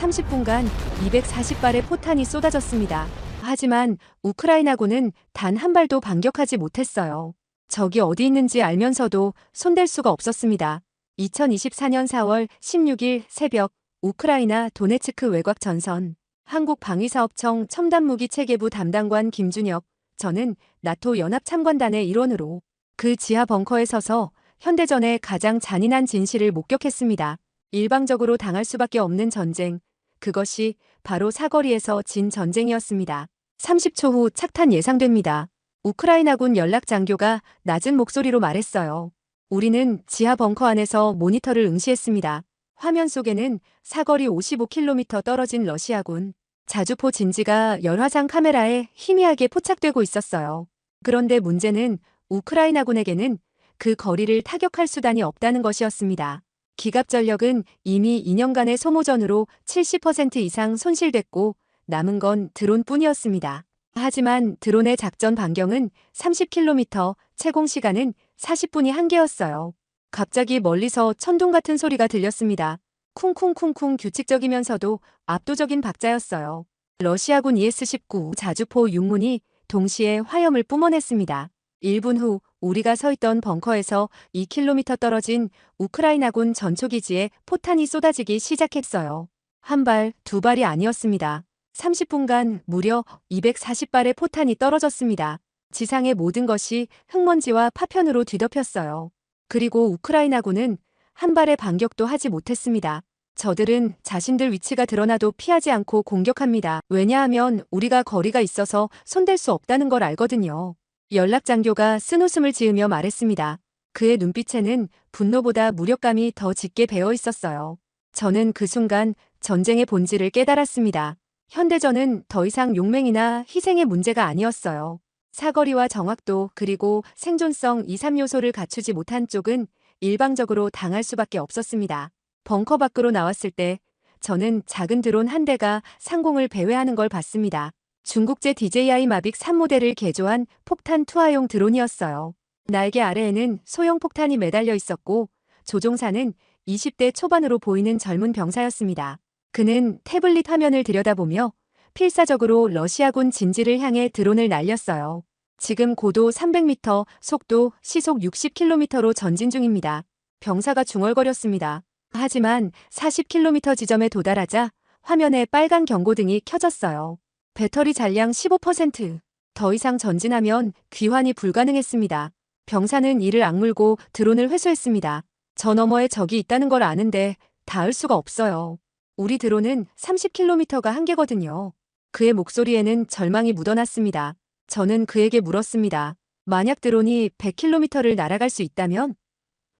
30분간 240발의 포탄이 쏟아졌습니다. 하지만 우크라이나군은 단 한 발도 반격하지 못했어요. 적이 어디 있는지 알면서도 손댈 수가 없었습니다. 2024년 4월 16일 새벽 우크라이나 도네츠크 외곽 전선 한국방위사업청 첨단무기체계부 담당관 김준혁, 저는 나토 연합참관단의 일원으로 그 지하 벙커에 서서 현대전의 가장 잔인한 진실을 목격했습니다. 일방적으로 당할 수밖에 없는 전쟁, 그것이 바로 사거리에서 진 전쟁이었습니다. 30초 후 착탄 예상됩니다. 우크라이나군 연락장교가 낮은 목소리로 말했어요. 우리는 지하 벙커 안에서 모니터를 응시했습니다. 화면 속에는 사거리 55km 떨어진 러시아군 자주포 진지가 열화상 카메라에 희미하게 포착되고 있었어요. 그런데 문제는 우크라이나군에게는 그 거리를 타격할 수단이 없다는 것이었습니다. 기갑전력은 이미 2년간의 소모전으로 70% 이상 손실됐고 남은 건 드론뿐이었습니다. 하지만 드론의 작전 반경은 30km, 채공 시간은 40분이 한계였어요. 갑자기 멀리서 천둥 같은 소리가 들렸습니다. 쿵쿵쿵쿵 규칙적이면서도 압도적인 박자였어요. 러시아군 ES-19 자주포 6문이 동시에 화염을 뿜어냈습니다. 1분 후 우리가 서 있던 벙커에서 2km 떨어진 우크라이나군 전초기지에 포탄이 쏟아지기 시작했어요. 한 발, 두 발이 아니었습니다. 30분간 무려 240발의 포탄이 떨어졌습니다. 지상의 모든 것이 흙먼지와 파편으로 뒤덮였어요. 그리고 우크라이나군은 한 발의 반격도 하지 못했습니다. 저들은 자신들 위치가 드러나도 피하지 않고 공격합니다. 왜냐하면 우리가 거리가 있어서 손댈 수 없다는 걸 알거든요. 연락장교가 쓴웃음을 지으며 말했습니다. 그의 눈빛에는 분노보다 무력감이 더 짙게 배어 있었어요. 저는 그 순간 전쟁의 본질을 깨달았습니다. 현대전은 더 이상 용맹이나 희생의 문제가 아니었어요. 사거리와 정확도 그리고 생존성 2, 3요소를 갖추지 못한 쪽은 일방적으로 당할 수밖에 없었습니다. 벙커 밖으로 나왔을 때 저는 작은 드론 한 대가 상공을 배회하는 걸 봤습니다. 중국제 DJI 마빅 3모델을 개조한 폭탄 투하용 드론이었어요. 날개 아래에는 소형 폭탄이 매달려 있었고 조종사는 20대 초반으로 보이는 젊은 병사였습니다. 그는 태블릿 화면을 들여다보며 필사적으로 러시아군 진지를 향해 드론을 날렸어요. 지금 고도 300m, 속도 시속 60km로 전진 중입니다. 병사가 중얼거렸습니다. 하지만 40km 지점에 도달하자 화면에 빨간 경고등이 켜졌어요. 배터리 잔량 15%. 더 이상 전진하면 귀환이 불가능했습니다. 병사는 이를 악물고 드론을 회수했습니다. 저 너머에 적이 있다는 걸 아는데 닿을 수가 없어요. 우리 드론은 30km가 한계거든요. 그의 목소리에는 절망이 묻어났습니다. 저는 그에게 물었습니다. 만약 드론이 100km를 날아갈 수 있다면?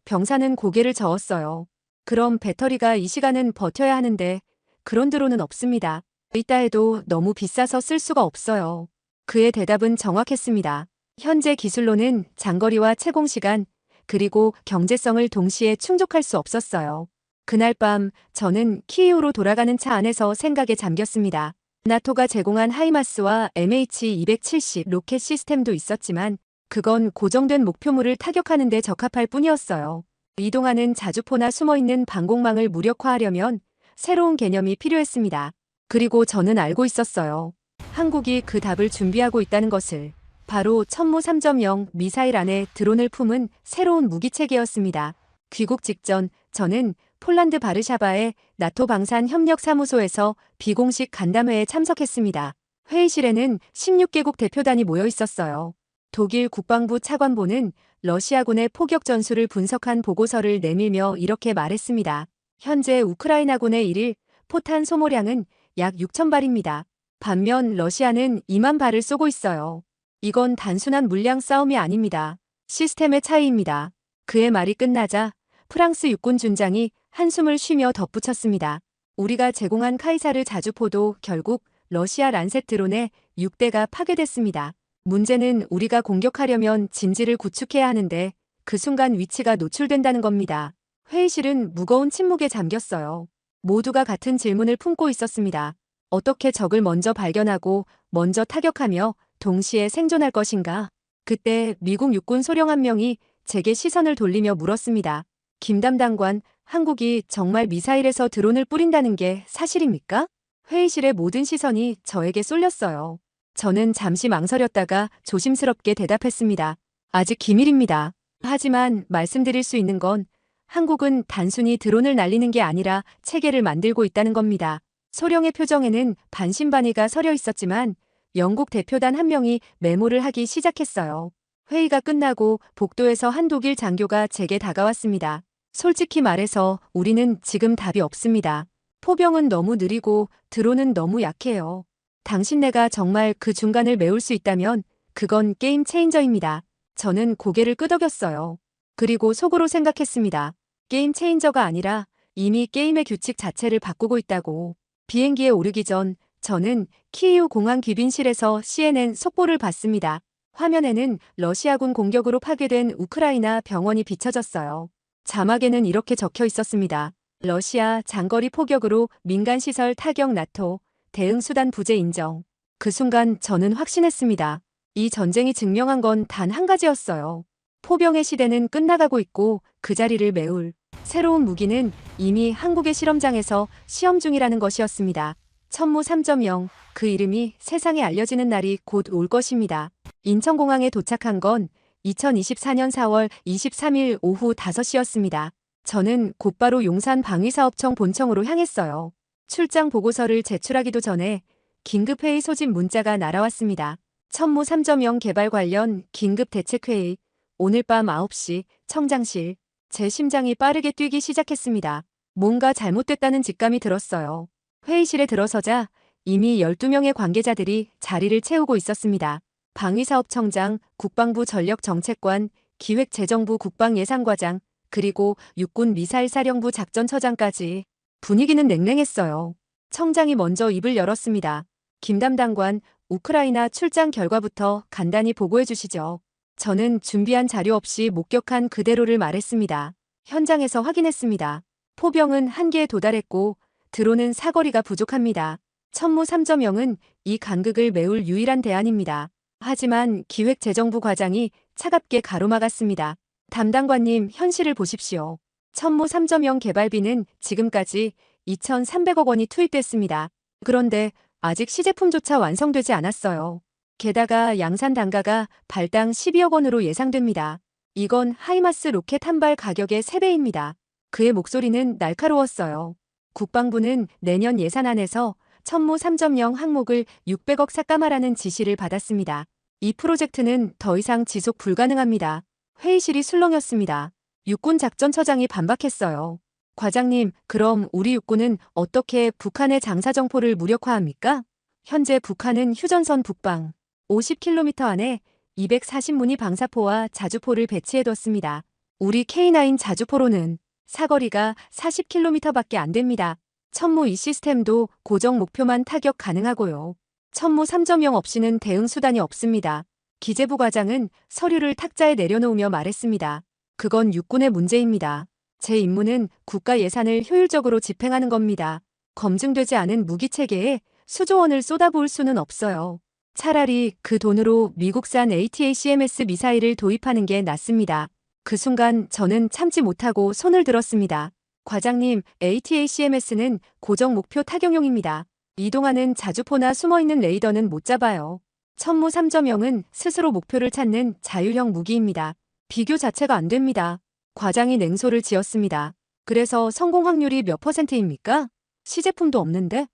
병사는 고개를 저었어요. 그럼 배터리가 이 시간은 버텨야 하는데 그런 드론은 없습니다. 있다 해도 너무 비싸서 쓸 수가 없어요. 그의 대답은 정확했습니다. 현재 기술로는 장거리와 채공 시간, 그리고 경제성을 동시에 충족할 수 없었어요. 그날 밤 저는 키이우로 돌아가는 차 안에서 생각에 잠겼습니다. 나토가 제공한 하이마스와 MH270 로켓 시스템도 있었지만 그건 고정된 목표물을 타격하는 데 적합할 뿐이었어요. 이동하는 자주포나 숨어있는 방공망을 무력화하려면 새로운 개념이 필요했습니다. 그리고 저는 알고 있었어요. 한국이 그 답을 준비하고 있다는 것을. 바로 천무 3.0 미사일 안에 드론을 품은 새로운 무기체계였습니다. 귀국 직전 저는 폴란드 바르샤바의 나토 방산 협력사무소에서 비공식 간담회에 참석했습니다. 회의실에는 16개국 대표단이 모여 있었어요. 독일 국방부 차관보는 러시아군의 포격 전술을 분석한 보고서를 내밀며 이렇게 말했습니다. 현재 우크라이나군의 1일 포탄 소모량은 약 6,000발입니다. 반면 러시아는 2만 발을 쏘고 있어요. 이건 단순한 물량 싸움이 아닙니다. 시스템의 차이입니다. 그의 말이 끝나자 프랑스 육군 준장이 한숨을 쉬며 덧붙였습니다. 우리가 제공한 카이사르 자주포도 결국 러시아 란셋 드론의 6대가 파괴됐습니다. 문제는 우리가 공격하려면 진지를 구축해야 하는데 그 순간 위치가 노출된다는 겁니다. 회의실은 무거운 침묵에 잠겼어요. 모두가 같은 질문을 품고 있었습니다. 어떻게 적을 먼저 발견하고 먼저 타격하며 동시에 생존할 것인가? 그때 미국 육군 소령 한 명이 제게 시선을 돌리며 물었습니다. 김 담당관, 한국이 정말 미사일에서 드론을 뿌린다는 게 사실입니까? 회의실의 모든 시선이 저에게 쏠렸어요. 저는 잠시 망설였다가 조심스럽게 대답했습니다. 아직 기밀입니다. 하지만 말씀드릴 수 있는 건 한국은 단순히 드론을 날리는 게 아니라 체계를 만들고 있다는 겁니다. 소령의 표정에는 반신반의가 서려 있었지만 영국 대표단 한 명이 메모를 하기 시작했어요. 회의가 끝나고 복도에서 한 독일 장교가 제게 다가왔습니다. 솔직히 말해서 우리는 지금 답이 없습니다. 포병은 너무 느리고 드론은 너무 약해요. 당신네가 정말 그 중간을 메울 수 있다면 그건 게임 체인저입니다. 저는 고개를 끄덕였어요. 그리고 속으로 생각했습니다. 게임 체인저가 아니라 이미 게임의 규칙 자체를 바꾸고 있다고. 비행기에 오르기 전 저는 키이우 공항 귀빈실에서 CNN 속보를 봤습니다. 화면에는 러시아군 공격으로 파괴된 우크라이나 병원이 비춰졌어요. 자막에는 이렇게 적혀 있었습니다. 러시아 장거리 포격으로 민간시설 타격 나토 대응수단 부재 인정. 그 순간 저는 확신했습니다. 이 전쟁이 증명한 건 단 한 가지였어요. 포병의 시대는 끝나가고 있고 그 자리를 메울 새로운 무기는 이미 한국의 실험장에서 시험 중이라는 것이었습니다. 천무 3.0, 그 이름이 세상에 알려지는 날이 곧 올 것입니다. 인천공항에 도착한 건 2024년 4월 23일 오후 5시였습니다. 저는 곧바로 용산 방위사업청 본청으로 향했어요. 출장 보고서를 제출하기도 전에 긴급회의 소집 문자가 날아왔습니다. 천무 3.0 개발 관련 긴급대책회의, 오늘 밤 9시 청장실. 제 심장이 빠르게 뛰기 시작했습니다. 뭔가 잘못됐다는 직감이 들었어요. 회의실에 들어서자 이미 12명의 관계자들이 자리를 채우고 있었습니다. 방위사업청장, 국방부 전력정책관, 기획재정부 국방예산과장, 그리고 육군 미사일사령부 작전처장까지. 분위기는 냉랭했어요. 청장이 먼저 입을 열었습니다. 김 담당관, 우크라이나 출장 결과부터 간단히 보고해 주시죠. 저는 준비한 자료 없이 목격한 그대로를 말했습니다. 현장에서 확인했습니다. 포병은 한계에 도달했고 드론은 사거리가 부족합니다. 천무 3.0은 이 간극을 메울 유일한 대안입니다. 하지만 기획재정부 과장이 차갑게 가로막았습니다. 담당관님, 현실을 보십시오. 천무 3.0 개발비는 지금까지 2,300억 원이 투입됐습니다. 그런데 아직 시제품조차 완성되지 않았어요. 게다가 양산 단가가 발당 12억 원으로 예상됩니다. 이건 하이마스 로켓 한 발 가격의 3배입니다. 그의 목소리는 날카로웠어요. 국방부는 내년 예산안에서 천무 3.0 항목을 600억 삭감하라는 지시를 받았습니다. 이 프로젝트는 더 이상 지속 불가능합니다. 회의실이 술렁였습니다. 육군 작전처장이 반박했어요. 과장님, 그럼 우리 육군은 어떻게 북한의 장사정포를 무력화합니까? 현재 북한은 휴전선 북방 50km 안에 240문의 방사포와 자주포를 배치해뒀습니다. 우리 K9 자주포로는 사거리가 40km밖에 안 됩니다. 천무 이 시스템도 고정 목표만 타격 가능하고요. 천무 3.0 없이는 대응 수단이 없습니다. 기재부 과장은 서류를 탁자에 내려놓으며 말했습니다. 그건 육군의 문제입니다. 제 임무는 국가 예산을 효율적으로 집행하는 겁니다. 검증되지 않은 무기체계에 수조 원을 쏟아부을 수는 없어요. 차라리 그 돈으로 미국산 ATACMS 미사일을 도입하는 게 낫습니다. 그 순간 저는 참지 못하고 손을 들었습니다. 과장님, ATACMS는 고정 목표 타격용입니다. 이동하는 자주포나 숨어있는 레이더는 못 잡아요. 천무 3.0은 스스로 목표를 찾는 자율형 무기입니다. 비교 자체가 안 됩니다. 과장이 냉소를 지었습니다. 그래서 성공 확률이 몇 %입니까? 시제품도 없는데?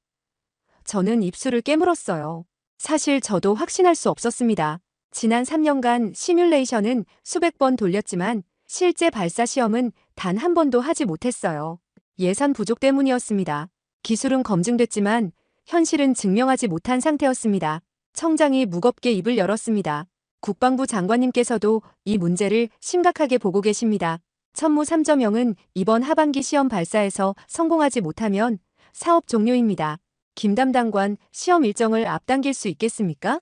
저는 입술을 깨물었어요. 사실 저도 확신할 수 없었습니다. 지난 3년간 시뮬레이션은 수백 번 돌렸지만 실제 발사 시험은 단 한 번도 하지 못했어요. 예산 부족 때문이었습니다. 기술은 검증됐지만 현실은 증명하지 못한 상태였습니다. 청장이 무겁게 입을 열었습니다. 국방부 장관님께서도 이 문제를 심각하게 보고 계십니다. 천무 3.0은 이번 하반기 시험 발사에서 성공하지 못하면 사업 종료입니다. 김 담당관, 시험 일정을 앞당길 수 있겠습니까?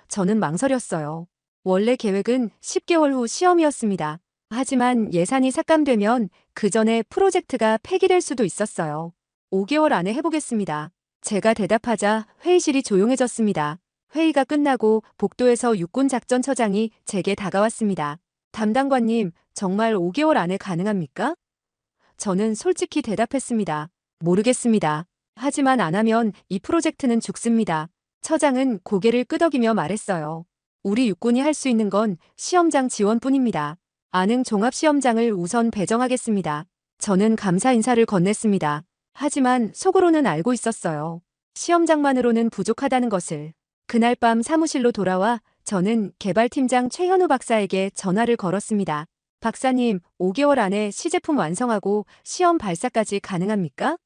저는 망설였어요. 원래 계획은 10개월 후 시험이었습니다. 하지만 예산이 삭감되면 그 전에 프로젝트가 폐기될 수도 있었어요. 5개월 안에 해보겠습니다. 제가 대답하자 회의실이 조용해졌습니다. 회의가 끝나고 복도에서 육군 작전처장이 제게 다가왔습니다. 담당관님, 정말 5개월 안에 가능합니까? 저는 솔직히 대답했습니다. 모르겠습니다. 하지만 안 하면 이 프로젝트는 죽습니다. 처장은 고개를 끄덕이며 말했어요. 우리 육군이 할 수 있는 건 시험장 지원뿐입니다. 안흥 종합시험장을 우선 배정하겠습니다. 저는 감사 인사를 건넸습니다. 하지만 속으로는 알고 있었어요. 시험장만으로는 부족하다는 것을. 그날 밤 사무실로 돌아와 저는 개발팀장 최현우 박사에게 전화를 걸었습니다. 박사님, 5개월 안에 시제품 완성하고 시험 발사까지 가능합니까?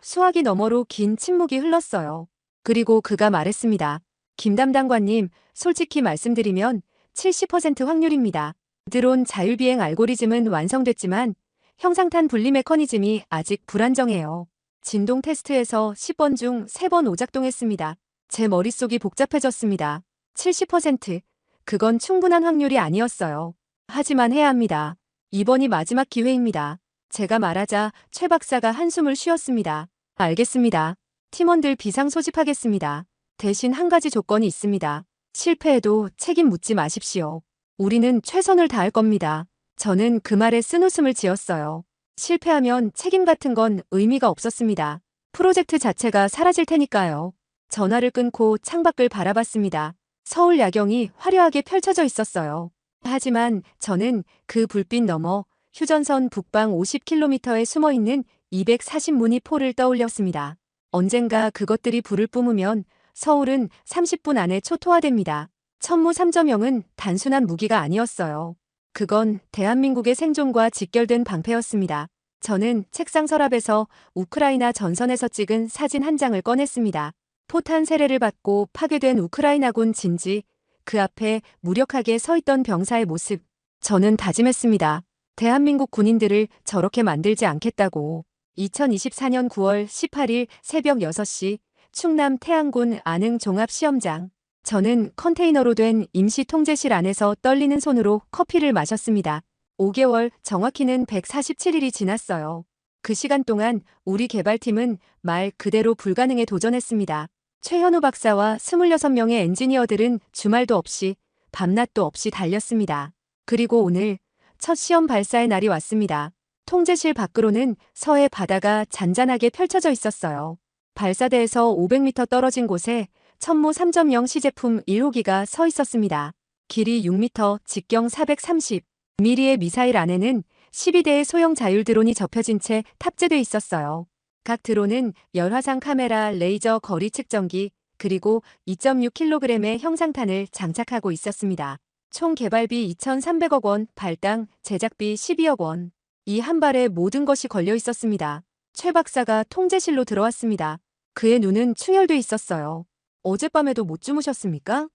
수화기 너머로 긴 침묵이 흘렀어요. 그리고 그가 말했습니다. 김 담당관님, 솔직히 말씀드리면 70% 확률입니다. 드론 자율비행 알고리즘은 완성됐지만 형상탄 분리 메커니즘이 아직 불안정해요. 진동 테스트에서 10번 중 3번 오작동했습니다. 제 머릿속이 복잡해졌습니다. 70%. 그건 충분한 확률이 아니었어요. 하지만 해야 합니다. 이번이 마지막 기회입니다. 제가 말하자 최 박사가 한숨을 쉬었습니다. 알겠습니다. 팀원들 비상 소집하겠습니다. 대신 한 가지 조건이 있습니다. 실패해도 책임 묻지 마십시오. 우리는 최선을 다할 겁니다. 저는 그 말에 쓴웃음을 지었어요. 실패하면 책임 같은 건 의미가 없었습니다. 프로젝트 자체가 사라질 테니까요. 전화를 끊고 창밖을 바라봤습니다. 서울 야경이 화려하게 펼쳐져 있었어요. 하지만 저는 그 불빛 너머 휴전선 북방 50km에 숨어있는 240무늬 포를 떠올렸습니다. 언젠가 그것들이 불을 뿜으면 서울은 30분 안에 초토화됩니다. 천무 3.0은 단순한 무기가 아니었어요. 그건 대한민국의 생존과 직결된 방패였습니다. 저는 책상 서랍에서 우크라이나 전선에서 찍은 사진 한 장을 꺼냈습니다. 포탄 세례를 받고 파괴된 우크라이나군 진지, 그 앞에 무력하게 서 있던 병사의 모습. 저는 다짐했습니다. 대한민국 군인들을 저렇게 만들지 않겠다고. 2024년 9월 18일 새벽 6시 충남 태안군 안흥 종합시험장. 저는 컨테이너로 된 임시 통제실 안에서 떨리는 손으로 커피를 마셨습니다. 5개월, 정확히는 147일이 지났어요. 그 시간 동안 우리 개발팀은 말 그대로 불가능에 도전했습니다. 최현우 박사와 26명의 엔지니어들은 주말도 없이 밤낮도 없이 달렸습니다. 그리고 오늘 첫 시험 발사의 날이 왔습니다. 통제실 밖으로는 서해 바다가 잔잔하게 펼쳐져 있었어요. 발사대에서 500m 떨어진 곳에 천무 3.0 시제품 1호기가 서 있었습니다. 길이 6m, 직경 430mm의 미사일 안에는 12대의 소형 자율 드론이 접혀진 채 탑재돼 있었어요. 각 드론은 열화상 카메라, 레이저 거리 측정기, 그리고 2.6kg의 형상탄을 장착하고 있었습니다. 총 개발비 2,300억 원, 발당, 제작비 12억 원. 이 한 발에 모든 것이 걸려 있었습니다. 최 박사가 통제실로 들어왔습니다. 그의 눈은 충혈돼 있었어요. 어젯밤에도 못 주무셨습니까?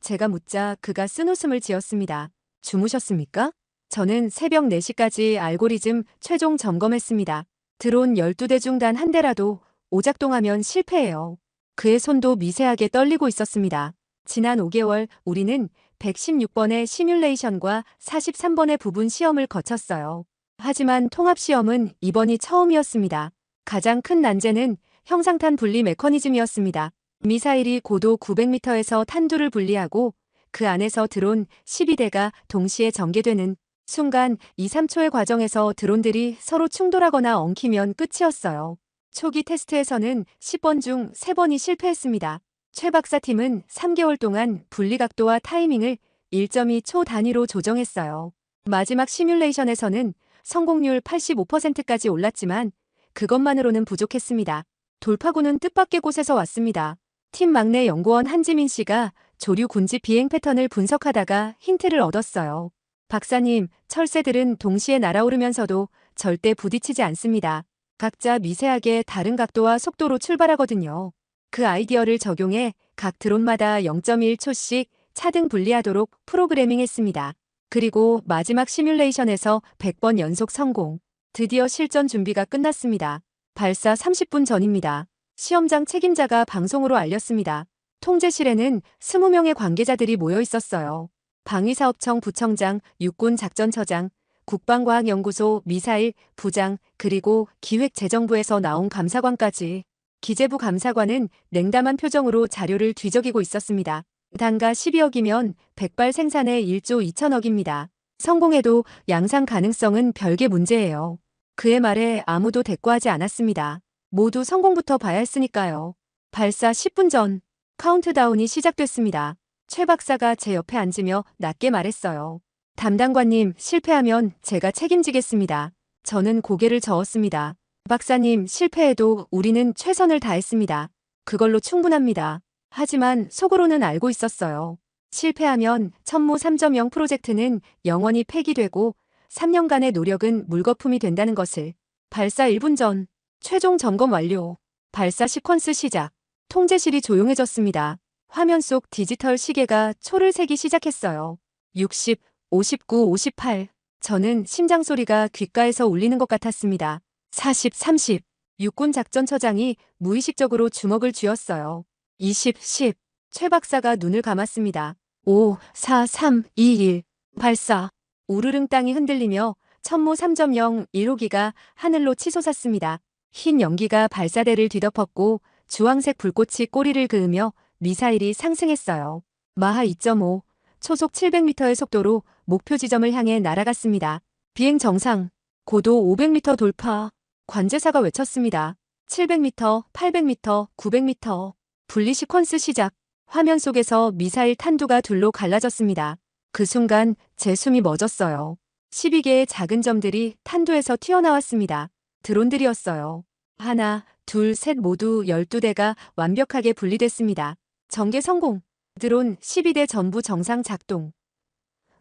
제가 묻자 그가 쓴웃음을 지었습니다. 주무셨습니까? 저는 새벽 4시까지 알고리즘 최종 점검했습니다. 드론 12대 중 단 한 대라도 오작동하면 실패해요. 그의 손도 미세하게 떨리고 있었습니다. 지난 5개월 우리는 116번의 시뮬레이션과 43번의 부분 시험을 거쳤어요. 하지만 통합시험은 이번이 처음이었습니다. 가장 큰 난제는 형상탄 분리 메커니즘이었습니다. 미사일이 고도 900m에서 탄두를 분리하고 그 안에서 드론 12대가 동시에 전개되는 순간 2, 3초의 과정에서 드론들이 서로 충돌하거나 엉키면 끝이었어요. 초기 테스트에서는 10번 중 3번이 실패했습니다. 최 박사팀은 3개월 동안 분리 각도와 타이밍을 1.2초 단위로 조정했어요. 마지막 시뮬레이션에서는 성공률 85%까지 올랐지만 그것만으로는 부족했습니다. 돌파구는 뜻밖의 곳에서 왔습니다. 팀 막내 연구원 한지민 씨가 조류 군지 비행 패턴을 분석하다가 힌트를 얻었어요. 박사님, 철새들은 동시에 날아오르면서도 절대 부딪히지 않습니다. 각자 미세하게 다른 각도와 속도로 출발하거든요. 그 아이디어를 적용해 각 드론마다 0.1초씩 차등 분리하도록 프로그래밍했습니다. 그리고 마지막 시뮬레이션에서 100번 연속 성공. 드디어 실전 준비가 끝났습니다. 발사 30분 전입니다. 시험장 책임자가 방송으로 알렸습니다. 통제실에는 20명의 관계자들이 모여 있었어요. 방위사업청 부청장, 육군작전처장, 국방과학연구소, 미사일, 부장, 그리고 기획재정부에서 나온 감사관까지. 기재부 감사관은 냉담한 표정으로 자료를 뒤적이고 있었습니다. 단가 12억이면 100발 생산에 1조 2천억입니다. 성공해도 양산 가능성은 별개 문제예요. 그의 말에 아무도 대꾸하지 않았습니다. 모두 성공부터 봐야 했으니까요. 발사 10분 전 카운트다운이 시작됐습니다. 최 박사가 제 옆에 앉으며 낮게 말했어요. 담당관님, 실패하면 제가 책임지겠습니다. 저는 고개를 저었습니다. 박사님, 실패해도 우리는 최선을 다했습니다. 그걸로 충분합니다. 하지만 속으로는 알고 있었어요. 실패하면 천무 3.0 프로젝트는 영원히 폐기되고 3년간의 노력은 물거품이 된다는 것을. 발사 1분 전 최종 점검 완료. 발사 시퀀스 시작. 통제실이 조용해졌습니다. 화면 속 디지털 시계가 초를 세기 시작했어요. 60, 59, 58. 저는 심장 소리가 귓가에서 울리는 것 같았습니다. 40, 30. 육군 작전처장이 무의식적으로 주먹을 쥐었어요. 20, 10. 최 박사가 눈을 감았습니다. 5, 4, 3, 2, 1. 발사. 우르릉 땅이 흔들리며 천무 3.0 1호기가 하늘로 치솟았습니다. 흰 연기가 발사대를 뒤덮었고 주황색 불꽃이 꼬리를 그으며 미사일이 상승했어요. 마하 2.5, 초속 700m의 속도로 목표 지점을 향해 날아갔습니다. 비행 정상, 고도 500m 돌파. 관제사가 외쳤습니다. 700m, 800m, 900m. 분리 시퀀스 시작. 화면 속에서 미사일 탄두가 둘로 갈라졌습니다. 그 순간 제 숨이 멎었어요. 12개의 작은 점들이 탄두에서 튀어나왔습니다. 드론들이었어요. 하나, 둘, 셋 모두 12대가 완벽하게 분리됐습니다. 전개 성공. 드론 12대 전부 정상 작동.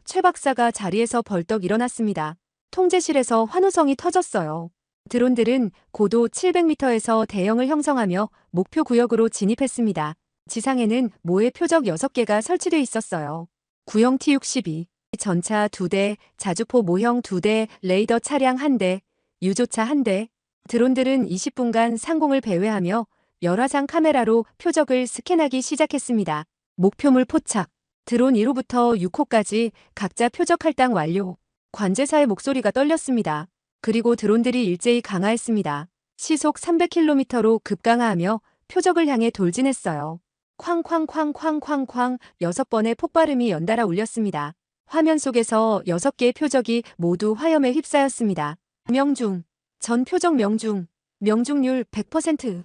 최 박사가 자리에서 벌떡 일어났습니다. 통제실에서 환호성이 터졌어요. 드론들은 고도 700m에서 대형을 형성하며 목표 구역으로 진입했습니다. 지상에는 모의 표적 6개가 설치돼 있었어요. 구형 T-62, 전차 2대, 자주포 모형 2대, 레이더 차량 1대, 유조차 1대. 드론들은 20분간 상공을 배회하며 열화상 카메라로 표적을 스캔하기 시작했습니다. 목표물 포착. 드론 1호부터 6호까지 각자 표적 할당 완료. 관제사의 목소리가 떨렸습니다. 그리고 드론들이 일제히 강화했습니다. 시속 300km로 급강하하며 표적을 향해 돌진했어요. 쾅쾅쾅쾅쾅쾅 6번의 폭발음이 연달아 울렸습니다. 화면 속에서 6개의 표적이 모두 화염에 휩싸였습니다. 명중. 전 표적 명중. 명중률 100%.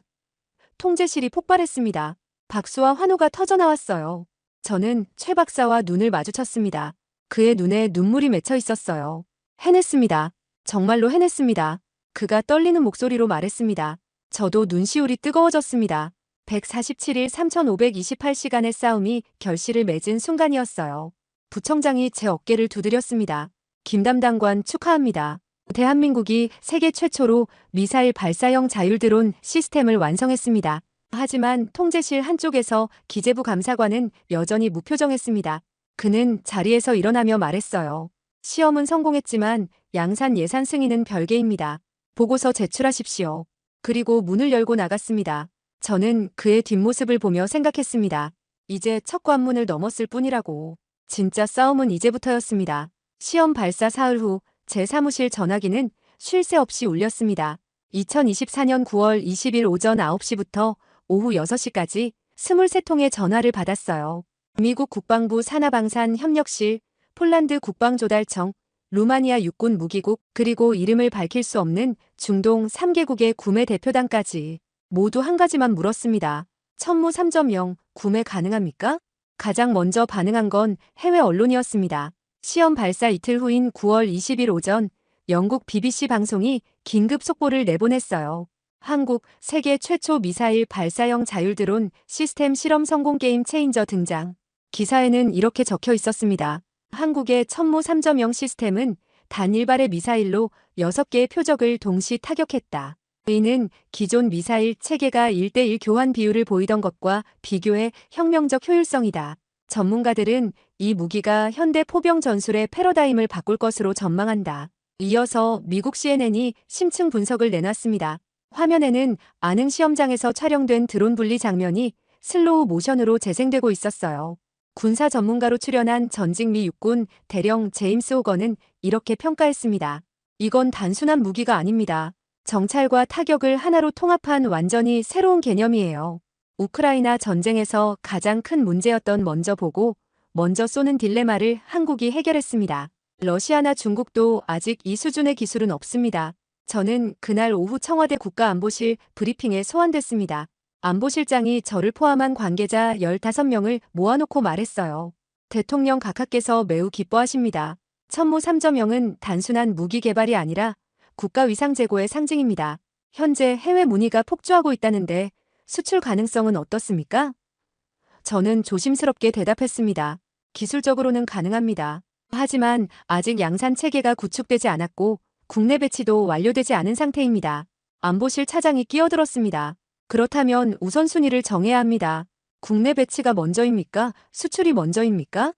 통제실이 폭발했습니다. 박수와 환호가 터져나왔어요. 저는 최 박사와 눈을 마주쳤습니다. 그의 눈에 눈물이 맺혀 있었어요. 해냈습니다. 정말로 해냈습니다. 그가 떨리는 목소리로 말했습니다. 저도 눈시울이 뜨거워졌습니다. 147일 3528시간의 싸움이 결실을 맺은 순간이었어요. 부청장이 제 어깨를 두드렸습니다. 김 담당관 축하합니다. 대한민국이 세계 최초로 미사일 발사형 자율드론 시스템을 완성했습니다. 하지만 통제실 한쪽에서 기재부 감사관은 여전히 무표정했습니다. 그는 자리에서 일어나며 말했어요. 시험은 성공했지만 양산 예산 승인은 별개입니다. 보고서 제출하십시오. 그리고 문을 열고 나갔습니다. 저는 그의 뒷모습을 보며 생각했습니다. 이제 첫 관문을 넘었을 뿐이라고. 진짜 싸움은 이제부터였습니다. 시험 발사 사흘 후 제 사무실 전화기는 쉴 새 없이 울렸습니다. 2024년 9월 20일 오전 9시부터 오후 6시까지 23통의 전화를 받았어요. 미국 국방부 산하방산 협력실, 폴란드 국방조달청, 루마니아 육군 무기국, 그리고 이름을 밝힐 수 없는 중동 3개국의 구매 대표단까지 모두 한 가지만 물었습니다. 천무 3.0 구매 가능합니까? 가장 먼저 반응한 건 해외 언론이었습니다. 시험 발사 이틀 후인 9월 20일 오전 영국 BBC 방송이 긴급 속보를 내보냈어요. 한국 세계 최초 미사일 발사형 자율드론 시스템 실험 성공 게임 체인저 등장. 기사에는 이렇게 적혀 있었습니다. 한국의 천무 3.0 시스템은 단 1발의 미사일로 6개의 표적을 동시 타격했다. 이는 기존 미사일 체계가 1대1 교환 비율을 보이던 것과 비교해 혁명적 효율성이다. 전문가들은 이 무기가 현대 포병 전술의 패러다임을 바꿀 것으로 전망한다. 이어서 미국 CNN이 심층 분석을 내놨습니다. 화면에는 안흥 시험장에서 촬영된 드론 분리 장면이 슬로우 모션으로 재생되고 있었어요. 군사 전문가로 출연한 전직 미 육군 대령 제임스 호건은 이렇게 평가했습니다. 이건 단순한 무기가 아닙니다. 정찰과 타격을 하나로 통합한 완전히 새로운 개념이에요. 우크라이나 전쟁에서 가장 큰 문제였던 먼저 보고 먼저 쏘는 딜레마를 한국이 해결했습니다. 러시아나 중국도 아직 이 수준의 기술은 없습니다. 저는 그날 오후 청와대 국가안보실 브리핑에 소환됐습니다. 안보실장이 저를 포함한 관계자 15명을 모아놓고 말했어요. 대통령 각하께서 매우 기뻐하십니다. 천무 3.0은 단순한 무기 개발이 아니라 국가 위상 제고의 상징입니다. 현재 해외 문의가 폭주하고 있다는데 수출 가능성은 어떻습니까? 저는 조심스럽게 대답했습니다. 기술적으로는 가능합니다. 하지만 아직 양산 체계가 구축되지 않았고 국내 배치도 완료되지 않은 상태입니다. 안보실 차장이 끼어들었습니다. 그렇다면 우선순위를 정해야 합니다. 국내 배치가 먼저입니까? 수출이 먼저입니까?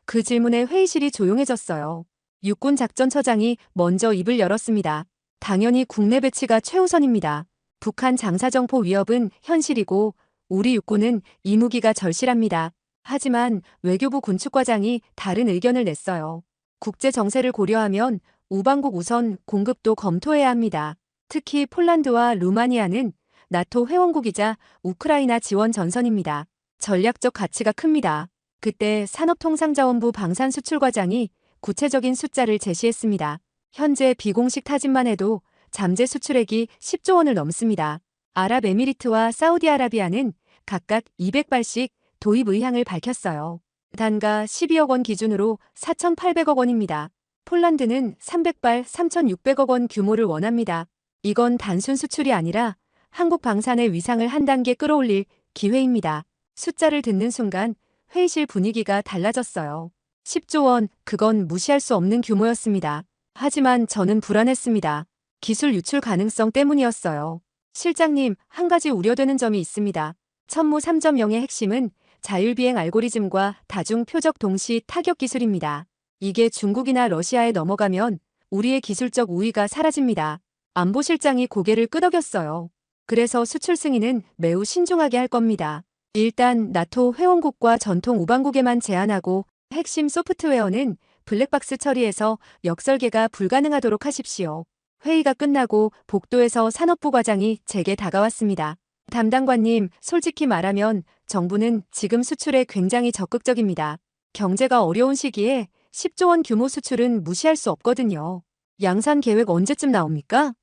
그 질문에 회의실이 조용해졌어요. 육군 작전처장이 먼저 입을 열었습니다. 당연히 국내 배치가 최우선입니다. 북한 장사정포 위협은 현실이고 우리 육군은 이 무기가 절실합니다. 하지만 외교부 군축과장이 다른 의견을 냈어요. 국제 정세를 고려하면 우방국 우선 공급도 검토해야 합니다. 특히 폴란드와 루마니아는 나토 회원국이자 우크라이나 지원 전선입니다. 전략적 가치가 큽니다. 그때 산업통상자원부 방산수출과장이 구체적인 숫자를 제시했습니다. 현재 비공식 타진만 해도 잠재 수출액이 10조 원을 넘습니다. 아랍에미리트와 사우디아라비아는 각각 200발씩 도입 의향을 밝혔어요. 단가 12억 원 기준으로 4,800억 원입니다. 폴란드는 300발 3,600억 원 규모를 원합니다. 이건 단순 수출이 아니라 한국 방산의 위상을 한 단계 끌어올릴 기회입니다. 숫자를 듣는 순간 회의실 분위기가 달라졌어요. 10조 원, 그건 무시할 수 없는 규모였습니다. 하지만 저는 불안했습니다. 기술 유출 가능성 때문이었어요. 실장님, 한 가지 우려되는 점이 있습니다. 천무 3.0의 핵심은 자율비행 알고리즘과 다중 표적 동시 타격 기술입니다. 이게 중국이나 러시아에 넘어가면 우리의 기술적 우위가 사라집니다. 안보실장이 고개를 끄덕였어요. 그래서 수출 승인은 매우 신중하게 할 겁니다. 일단 나토 회원국과 전통 우방국에만 제한하고 핵심 소프트웨어는 블랙박스 처리해서 역설계가 불가능하도록 하십시오. 회의가 끝나고 복도에서 산업부 과장이 제게 다가왔습니다. 담당관님, 솔직히 말하면 정부는 지금 수출에 굉장히 적극적입니다. 경제가 어려운 시기에 10조 원 규모 수출은 무시할 수 없거든요. 양산 계획 언제쯤 나옵니까?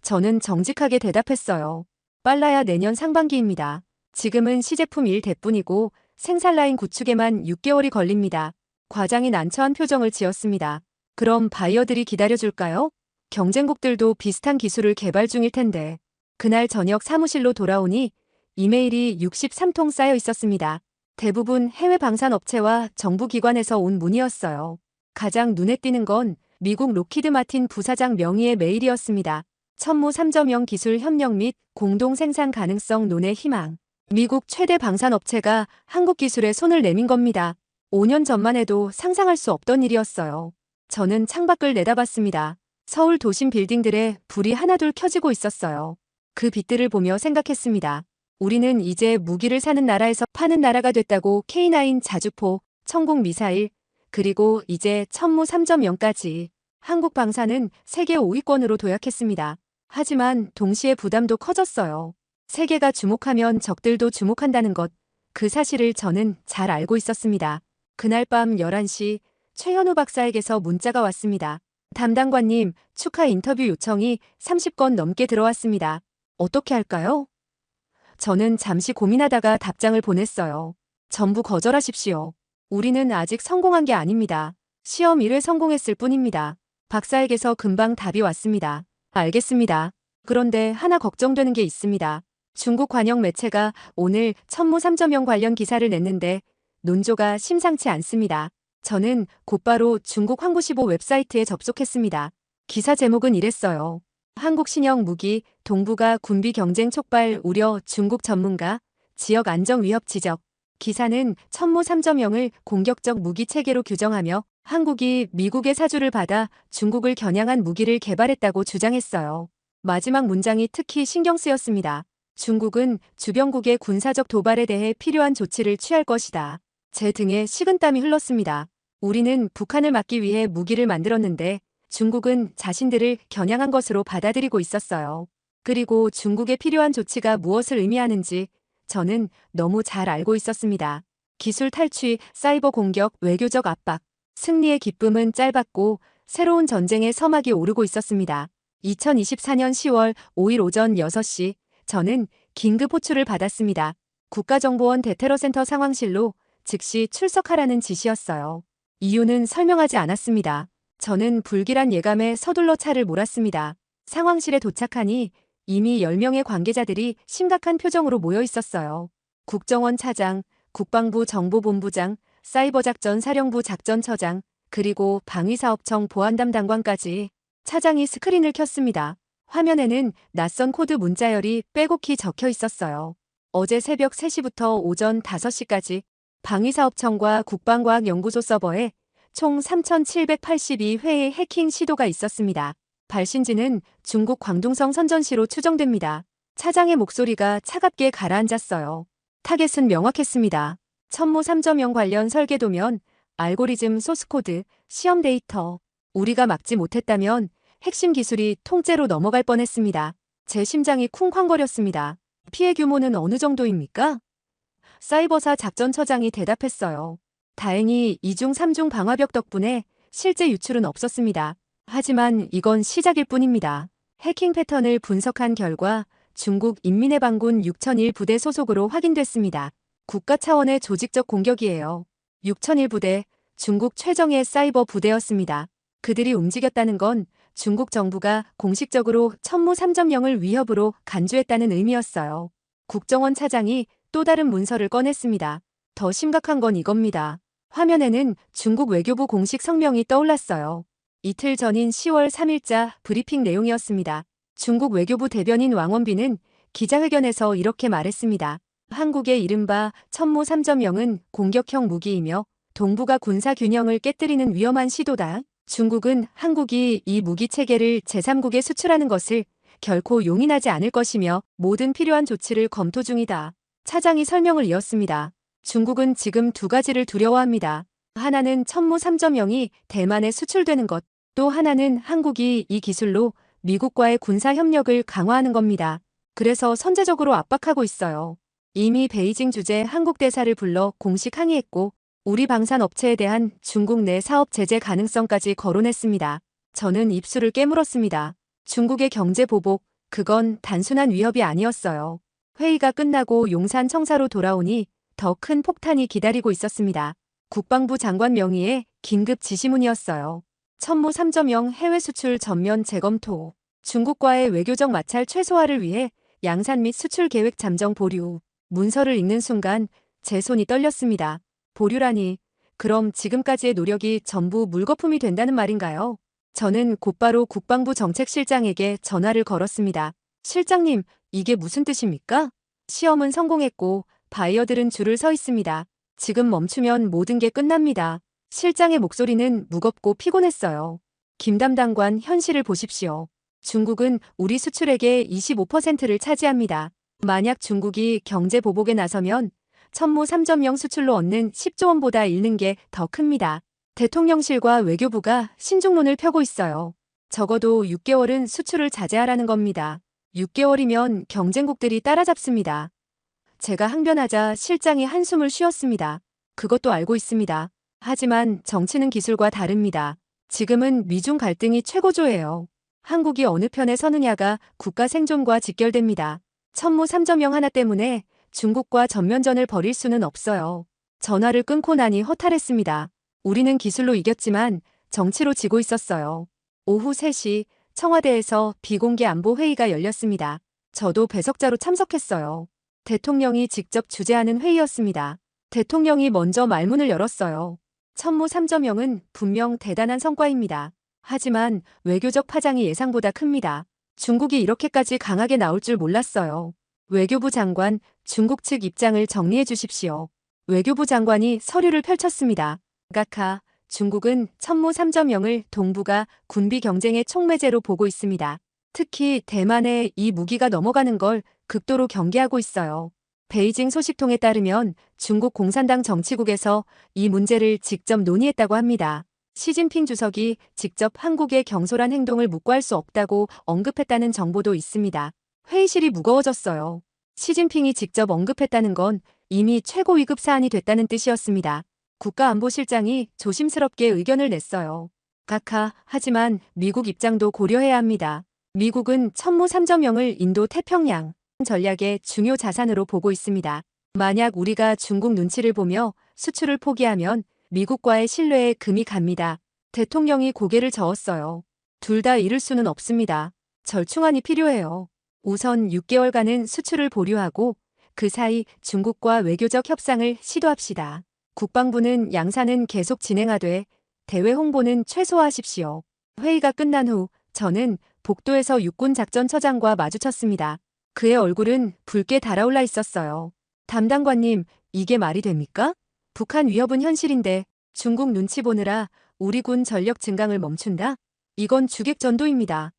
저는 정직하게 대답했어요. 빨라야 내년 상반기입니다. 지금은 시제품 1대뿐이고 생산 라인 구축에만 6개월이 걸립니다. 과장이 난처한 표정을 지었습니다. 그럼 바이어들이 기다려줄까요? 경쟁국들도 비슷한 기술을 개발 중일 텐데. 그날 저녁 사무실로 돌아오니 이메일이 63통 쌓여 있었습니다. 대부분 해외 방산업체와 정부기관에서 온 문의였어요. 가장 눈에 띄는 건 미국 로키드 마틴 부사장 명의의 메일이었습니다. 천무 3.0 기술 협력 및 공동 생산 가능성 논의 희망. 미국 최대 방산업체가 한국 기술에 손을 내민 겁니다. 5년 전만 해도 상상할 수 없던 일이었어요. 저는 창밖을 내다봤습니다. 서울 도심 빌딩들에 불이 하나둘 켜지고 있었어요. 그 빛들을 보며 생각했습니다. 우리는 이제 무기를 사는 나라에서 파는 나라가 됐다고. K9 자주포, 천공 미사일, 그리고 이제 천무 3.0까지. 한국 방산은 세계 5위권으로 도약했습니다. 하지만 동시에 부담도 커졌어요. 세계가 주목하면 적들도 주목한다는 것, 그 사실을 저는 잘 알고 있었습니다. 그날 밤 11시 최현우 박사에게서 문자가 왔습니다. 담당관님, 축하 인터뷰 요청이 30건 넘게 들어왔습니다. 어떻게 할까요? 저는 잠시 고민하다가 답장을 보냈어요. 전부 거절하십시오. 우리는 아직 성공한 게 아닙니다. 시험 1회 성공했을 뿐입니다. 박사에게서 금방 답이 왔습니다. 알겠습니다. 그런데 하나 걱정되는 게 있습니다. 중국 관영 매체가 오늘 천무 3.0 관련 기사를 냈는데 논조가 심상치 않습니다. 저는 곧바로 중국 황구시보 웹사이트에 접속했습니다. 기사 제목은 이랬어요. 한국 신형 무기, 동북아 군비 경쟁 촉발 우려 중국 전문가, 지역 안정 위협 지적. 기사는 천무 3.0을 공격적 무기 체계로 규정하며 한국이 미국의 사주를 받아 중국을 겨냥한 무기를 개발했다고 주장했어요. 마지막 문장이 특히 신경 쓰였습니다. 중국은 주변국의 군사적 도발에 대해 필요한 조치를 취할 것이다. 제 등에 식은땀이 흘렀습니다. 우리는 북한을 막기 위해 무기를 만들었는데 중국은 자신들을 겨냥한 것으로 받아들이고 있었어요. 그리고 중국에 필요한 조치가 무엇을 의미하는지 저는 너무 잘 알고 있었습니다. 기술 탈취, 사이버 공격, 외교적 압박. 승리의 기쁨은 짧았고 새로운 전쟁의 서막이 오르고 있었습니다. 2024년 10월 5일 오전 6시 저는 긴급 호출을 받았습니다. 국가정보원 대테러센터 상황실로 즉시 출석하라는 지시였어요. 이유는 설명하지 않았습니다. 저는 불길한 예감에 서둘러 차를 몰았습니다. 상황실에 도착하니 이미 10명의 관계자들이 심각한 표정으로 모여 있었어요. 국정원 차장, 국방부 정보본부장, 사이버작전사령부 작전처장, 그리고 방위사업청 보안담당관까지. 차장이 스크린을 켰습니다. 화면에는 낯선 코드 문자열이 빼곡히 적혀 있었어요. 어제 새벽 3시부터 오전 5시까지 방위사업청과 국방과학연구소 서버에 총 3,782회의 해킹 시도가 있었습니다. 발신지는 중국 광둥성 선전시로 추정됩니다. 차장의 목소리가 차갑게 가라앉았어요. 타겟은 명확했습니다. 천무 3.0 관련 설계도면, 알고리즘 소스코드, 시험 데이터. 우리가 막지 못했다면 핵심 기술이 통째로 넘어갈 뻔했습니다. 제 심장이 쿵쾅거렸습니다. 피해 규모는 어느 정도입니까? 사이버사 작전처장이 대답했어요. 다행히 2중 3중 방화벽 덕분에 실제 유출은 없었습니다. 하지만 이건 시작일 뿐입니다. 해킹 패턴을 분석한 결과 중국 인민해방군 6001 부대 소속으로 확인됐습니다. 국가 차원의 조직적 공격이에요. 6001 부대, 중국 최정예 사이버 부대였습니다. 그들이 움직였다는 건 중국 정부가 공식적으로 천무 3.0을 위협으로 간주했다는 의미였어요. 국정원 차장이 또 다른 문서를 꺼냈습니다. 더 심각한 건 이겁니다. 화면에는 중국 외교부 공식 성명이 떠올랐어요. 이틀 전인 10월 3일자 브리핑 내용이었습니다. 중국 외교부 대변인 왕원빈은 기자회견에서 이렇게 말했습니다. 한국의 이른바 천무 3.0은 공격형 무기이며 동북아 군사 균형을 깨뜨리는 위험한 시도다. 중국은 한국이 이 무기 체계를 제3국에 수출하는 것을 결코 용인하지 않을 것이며 모든 필요한 조치를 검토 중이다. 차장이 설명을 이었습니다. 중국은 지금 두 가지를 두려워합니다. 하나는 천무 3.0이 대만에 수출되는 것, 또 하나는 한국이 이 기술로 미국과의 군사 협력을 강화하는 겁니다. 그래서 선제적으로 압박하고 있어요. 이미 베이징 주재 한국 대사를 불러 공식 항의했고 우리 방산 업체에 대한 중국 내 사업 제재 가능성까지 거론했습니다. 저는 입술을 깨물었습니다. 중국의 경제 보복, 그건 단순한 위협이 아니었어요. 회의가 끝나고 용산 청사로 돌아오니 더 큰 폭탄이 기다리고 있었습니다. 국방부 장관 명의의 긴급 지시문이었어요. 천무 3.0 해외 수출 전면 재검토. 중국과의 외교적 마찰 최소화를 위해 양산 및 수출 계획 잠정 보류. 문서를 읽는 순간 제 손이 떨렸습니다. 보류라니, 그럼 지금까지의 노력이 전부 물거품이 된다는 말인가요? 저는 곧바로 국방부 정책실장에게 전화를 걸었습니다. 실장님, 이게 무슨 뜻입니까? 시험은 성공했고 바이어들은 줄을 서 있습니다. 지금 멈추면 모든 게 끝납니다. 실장의 목소리는 무겁고 피곤했어요. 김 담당관, 현실을 보십시오. 중국은 우리 수출액의 25%를 차지합니다. 만약 중국이 경제 보복에 나서면 천무 3.0 수출로 얻는 10조 원보다 잃는 게 더 큽니다. 대통령실과 외교부가 신중론을 펴고 있어요. 적어도 6개월은 수출을 자제하라는 겁니다. 6개월이면 경쟁국들이 따라잡습니다. 제가 항변하자 실장이 한숨을 쉬었습니다. 그것도 알고 있습니다. 하지만 정치는 기술과 다릅니다. 지금은 미중 갈등이 최고조예요. 한국이 어느 편에 서느냐가 국가 생존과 직결됩니다. 천무 3.0 하나 때문에 중국과 전면전을 벌일 수는 없어요. 전화를 끊고 나니 허탈했습니다. 우리는 기술로 이겼지만 정치로 지고 있었어요. 오후 3시 청와대에서 비공개 안보 회의가 열렸습니다. 저도 배석자로 참석했어요. 대통령이 직접 주재하는 회의였습니다. 대통령이 먼저 말문을 열었어요. 천무 3.0은 분명 대단한 성과입니다. 하지만 외교적 파장이 예상보다 큽니다. 중국이 이렇게까지 강하게 나올 줄 몰랐어요. 외교부 장관, 중국 측 입장을 정리해 주십시오. 외교부 장관이 서류를 펼쳤습니다. 각하, 중국은 천무 3.0을 동북아 군비 경쟁의 촉매제로 보고 있습니다. 특히 대만에 이 무기가 넘어가는 걸 극도로 경계하고 있어요. 베이징 소식통에 따르면 중국 공산당 정치국에서 이 문제를 직접 논의했다고 합니다. 시진핑 주석이 직접 한국의 경솔한 행동을 묵과할 수 없다고 언급했다는 정보도 있습니다. 회의실이 무거워졌어요. 시진핑이 직접 언급했다는 건 이미 최고 위급 사안이 됐다는 뜻이었습니다. 국가안보실장이 조심스럽게 의견을 냈어요. 각하, 하지만 미국 입장도 고려해야 합니다. 미국은 천무 3.0을 인도 태평양 전략의 중요 자산으로 보고 있습니다. 만약 우리가 중국 눈치를 보며 수출을 포기하면 미국과의 신뢰에 금이 갑니다. 대통령이 고개를 저었어요. 둘 다 이룰 수는 없습니다. 절충안이 필요해요. 우선 6개월간은 수출을 보류하고 그 사이 중국과 외교적 협상을 시도합시다. 국방부는 양산은 계속 진행하되 대외 홍보는 최소화하십시오. 회의가 끝난 후 저는 복도에서 육군작전처장과 마주쳤습니다. 그의 얼굴은 붉게 달아올라 있었어요. 담당관님, 이게 말이 됩니까? 북한 위협은 현실인데 중국 눈치 보느라 우리 군 전력 증강을 멈춘다? 이건 주객전도입니다.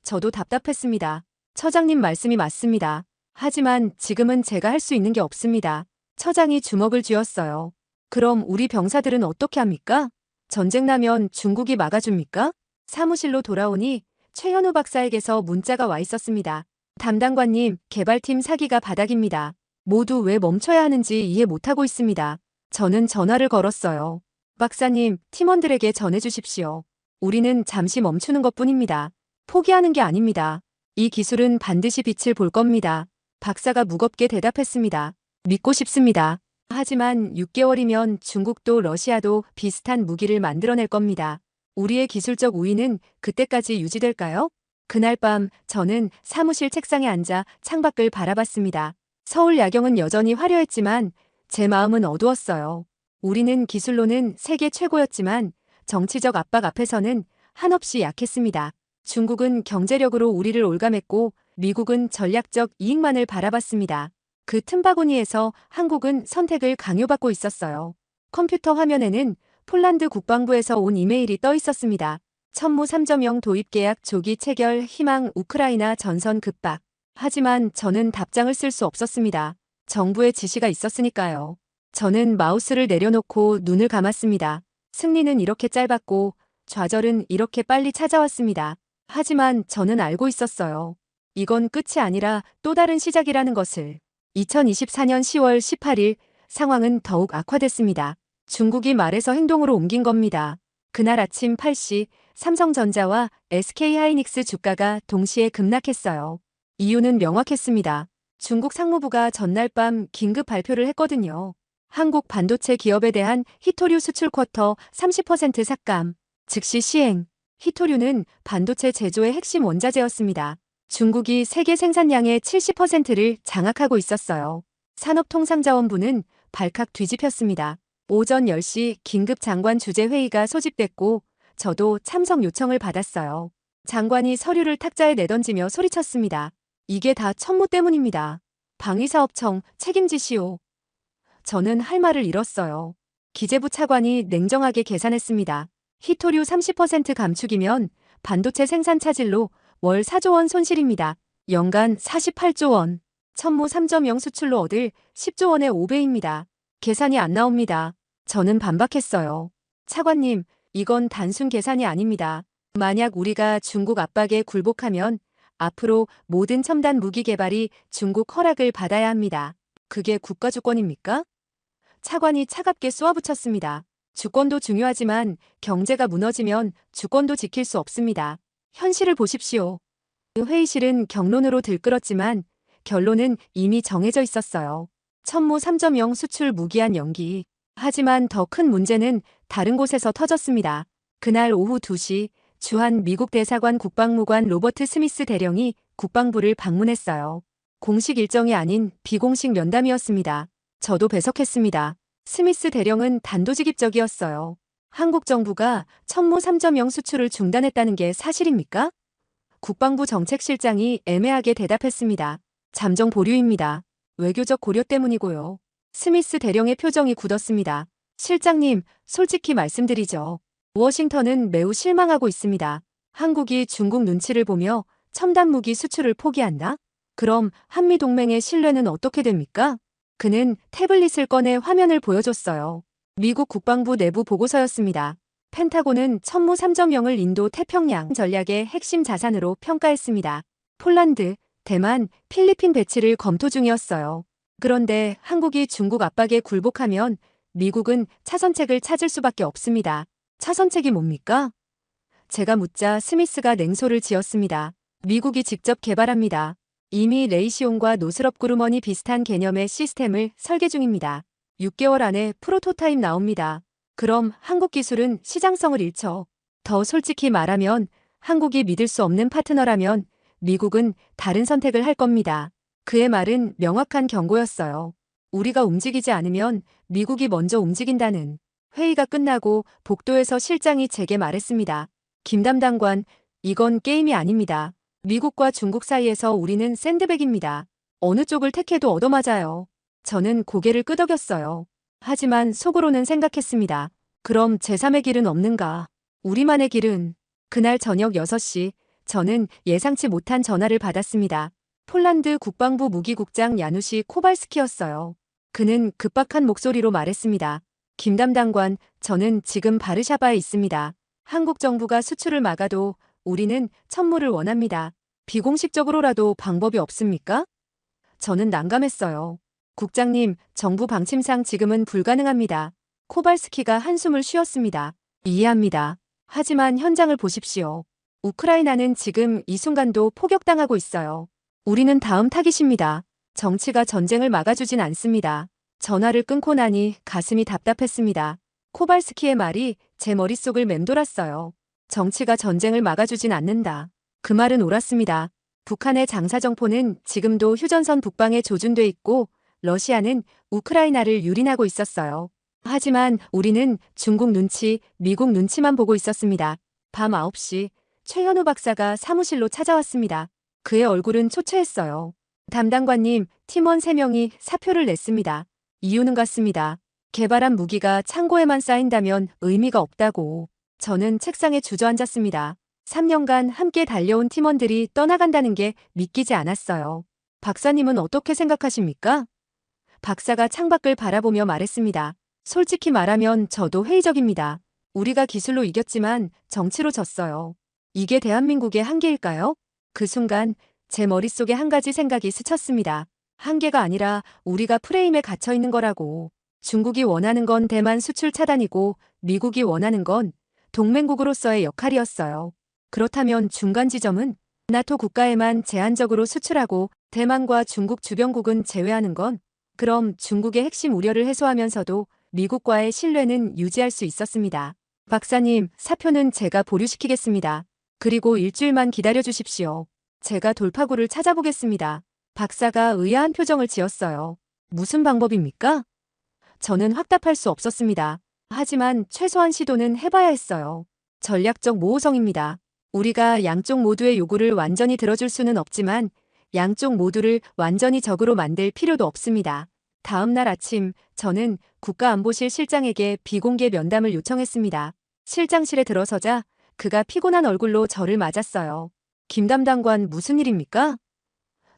저도 답답했습니다. 처장님 말씀이 맞습니다. 하지만 지금은 제가 할 수 있는 게 없습니다. 처장이 주먹을 쥐었어요. 그럼 우리 병사들은 어떻게 합니까? 전쟁 나면 중국이 막아줍니까? 사무실로 돌아오니 최현우 박사에게서 문자가 와 있었습니다. 담당관님, 개발팀 사기가 바닥입니다. 모두 왜 멈춰야 하는지 이해 못하고 있습니다. 저는 전화를 걸었어요. 박사님, 팀원들에게 전해주십시오. 우리는 잠시 멈추는 것뿐입니다. 포기하는 게 아닙니다. 이 기술은 반드시 빛을 볼 겁니다. 박사가 무겁게 대답했습니다. 믿고 싶습니다. 하지만 6개월이면 중국도 러시아도 비슷한 무기를 만들어낼 겁니다. 우리의 기술적 우위는 그때까지 유지될까요? 그날 밤 저는 사무실 책상에 앉아 창밖을 바라봤습니다. 서울 야경은 여전히 화려했지만 제 마음은 어두웠어요. 우리는 기술로는 세계 최고였지만 정치적 압박 앞에서는 한없이 약했습니다. 중국은 경제력으로 우리를 올감했고 미국은 전략적 이익만을 바라봤습니다. 그 틈바구니에서 한국은 선택을 강요받고 있었어요. 컴퓨터 화면에는 폴란드 국방부에서 온 이메일이 떠 있었습니다. 천무 3.0 도입 계약 조기 체결 희망 우크라이나 전선 급박. 하지만 저는 답장을 쓸 수 없었습니다. 정부의 지시가 있었으니까요. 저는 마우스를 내려놓고 눈을 감았습니다. 승리는 이렇게 짧았고 좌절은 이렇게 빨리 찾아왔습니다. 하지만 저는 알고 있었어요. 이건 끝이 아니라 또 다른 시작이라는 것을. 2024년 10월 18일 상황은 더욱 악화됐습니다. 중국이 말에서 행동으로 옮긴 겁니다. 그날 아침 8시 삼성전자와 SK하이닉스 주가가 동시에 급락했어요. 이유는 명확했습니다. 중국 상무부가 전날 밤 긴급 발표를 했거든요. 한국 반도체 기업에 대한 히토류 수출 쿼터 30% 삭감, 즉시 시행. 히토류는 반도체 제조의 핵심 원자재였습니다. 중국이 세계 생산량의 70%를 장악하고 있었어요. 산업통상자원부는 발칵 뒤집혔습니다. 오전 10시 긴급 장관 주재 회의가 소집됐고 저도 참석 요청을 받았어요. 장관이 서류를 탁자에 내던지며 소리쳤습니다. 이게 다 천무 때문입니다. 방위사업청 책임지시오. 저는 할 말을 잃었어요. 기재부 차관이 냉정하게 계산했습니다. 히토류 30% 감축이면 반도체 생산 차질로 월 4조 원 손실입니다. 연간 48조 원. 천무 3.0 수출로 얻을 10조 원의 5배입니다. 계산이 안 나옵니다. 저는 반박했어요. 차관님, 이건 단순 계산이 아닙니다. 만약 우리가 중국 압박에 굴복하면 앞으로 모든 첨단 무기 개발이 중국 허락을 받아야 합니다. 그게 국가 주권입니까? 차관이 차갑게 쏘아붙였습니다. 주권도 중요하지만 경제가 무너지면 주권도 지킬 수 없습니다. 현실을 보십시오. 회의실은 격론으로 들끓었지만 결론은 이미 정해져 있었어요. 천무 3.0 수출 무기한 연기. 하지만 더 큰 문제는 다른 곳에서 터졌습니다. 그날 오후 2시 주한 미국 대사관 국방무관 로버트 스미스 대령이 국방부를 방문했어요. 공식 일정이 아닌 비공식 면담이었습니다. 저도 배석했습니다. 스미스 대령은 단도직입적이었어요. 한국 정부가 천무 3.0 수출을 중단했다는 게 사실입니까? 국방부 정책실장이 애매하게 대답했습니다. 잠정 보류입니다. 외교적 고려 때문이고요. 스미스 대령의 표정이 굳었습니다. 실장님, 솔직히 말씀드리죠. 워싱턴은 매우 실망하고 있습니다. 한국이 중국 눈치를 보며 첨단 무기 수출을 포기한다? 그럼 한미동맹의 신뢰는 어떻게 됩니까? 그는 태블릿을 꺼내 화면을 보여줬어요. 미국 국방부 내부 보고서였습니다. 펜타곤은 천무 3.0을 인도 태평양 전략의 핵심 자산으로 평가했습니다. 폴란드, 대만, 필리핀 배치를 검토 중이었어요. 그런데 한국이 중국 압박에 굴복하면 미국은 차선책을 찾을 수밖에 없습니다. 차선책이 뭡니까? 제가 묻자 스미스가 냉소를 지었습니다. 미국이 직접 개발합니다. 이미 레이시온과 노스럽 그루먼이 비슷한 개념의 시스템을 설계 중입니다. 6개월 안에 프로토타입 나옵니다. 그럼 한국 기술은 시장성을 잃죠. 더 솔직히 말하면 한국이 믿을 수 없는 파트너라면 미국은 다른 선택을 할 겁니다. 그의 말은 명확한 경고였어요. 우리가 움직이지 않으면 미국이 먼저 움직인다는. 회의가 끝나고 복도에서 실장이 제게 말했습니다. 김 담당관, 이건 게임이 아닙니다. 미국과 중국 사이에서 우리는 샌드백입니다. 어느 쪽을 택해도 얻어맞아요. 저는 고개를 끄덕였어요. 하지만 속으로는 생각했습니다. 그럼 제3의 길은 없는가? 우리만의 길은. 그날 저녁 6시, 저는 예상치 못한 전화를 받았습니다. 폴란드 국방부 무기국장 야누시 코발스키였어요. 그는 급박한 목소리로 말했습니다. 김 담당관, 저는 지금 바르샤바에 있습니다. 한국 정부가 수출을 막아도 우리는 천물을 원합니다. 비공식적으로라도 방법이 없습니까? 저는 난감했어요. 국장님, 정부 방침상 지금은 불가능합니다. 코발스키가 한숨을 쉬었습니다. 이해합니다. 하지만 현장을 보십시오. 우크라이나는 지금 이 순간도 포격당하고 있어요. 우리는 다음 타깃입니다. 정치가 전쟁을 막아주진 않습니다. 전화를 끊고 나니 가슴이 답답했습니다. 코발스키의 말이 제 머릿속을 맴돌았어요. 정치가 전쟁을 막아주진 않는다. 그 말은 옳았습니다. 북한의 장사정포는 지금도 휴전선 북방에 조준돼 있고 러시아는 우크라이나를 유린하고 있었어요. 하지만 우리는 중국 눈치, 미국 눈치만 보고 있었습니다. 밤 9시 최현우 박사가 사무실로 찾아왔습니다. 그의 얼굴은 초췌했어요. 담당관님, 팀원 3명이 사표를 냈습니다. 이유는 같습니다. 개발한 무기가 창고에만 쌓인다면 의미가 없다고. 저는 책상에 주저앉았습니다. 3년간 함께 달려온 팀원들이 떠나간다는 게 믿기지 않았어요. 박사님은 어떻게 생각하십니까? 박사가 창밖을 바라보며 말했습니다. 솔직히 말하면 저도 회의적입니다. 우리가 기술로 이겼지만 정치로 졌어요. 이게 대한민국의 한계일까요? 그 순간 제 머릿속에 한 가지 생각이 스쳤습니다. 한계가 아니라 우리가 프레임에 갇혀 있는 거라고. 중국이 원하는 건 대만 수출 차단이고 미국이 원하는 건 동맹국으로서의 역할이었어요. 그렇다면 중간 지점은 나토 국가에만 제한적으로 수출하고 대만과 중국 주변국은 제외하는 건? 그럼 중국의 핵심 우려를 해소하면서도 미국과의 신뢰는 유지할 수 있었습니다. 박사님, 사표는 제가 보류시키겠습니다. 그리고 일주일만 기다려 주십시오. 제가 돌파구를 찾아보겠습니다. 박사가 의아한 표정을 지었어요. 무슨 방법입니까? 저는 확답할 수 없었습니다. 하지만 최소한 시도는 해봐야 했어요. 전략적 모호성입니다. 우리가 양쪽 모두의 요구를 완전히 들어줄 수는 없지만 양쪽 모두를 완전히 적으로 만들 필요도 없습니다. 다음 날 아침 저는 국가안보실 실장에게 비공개 면담을 요청했습니다. 실장실에 들어서자 그가 피곤한 얼굴로 저를 맞았어요. 김 담당관, 무슨 일입니까?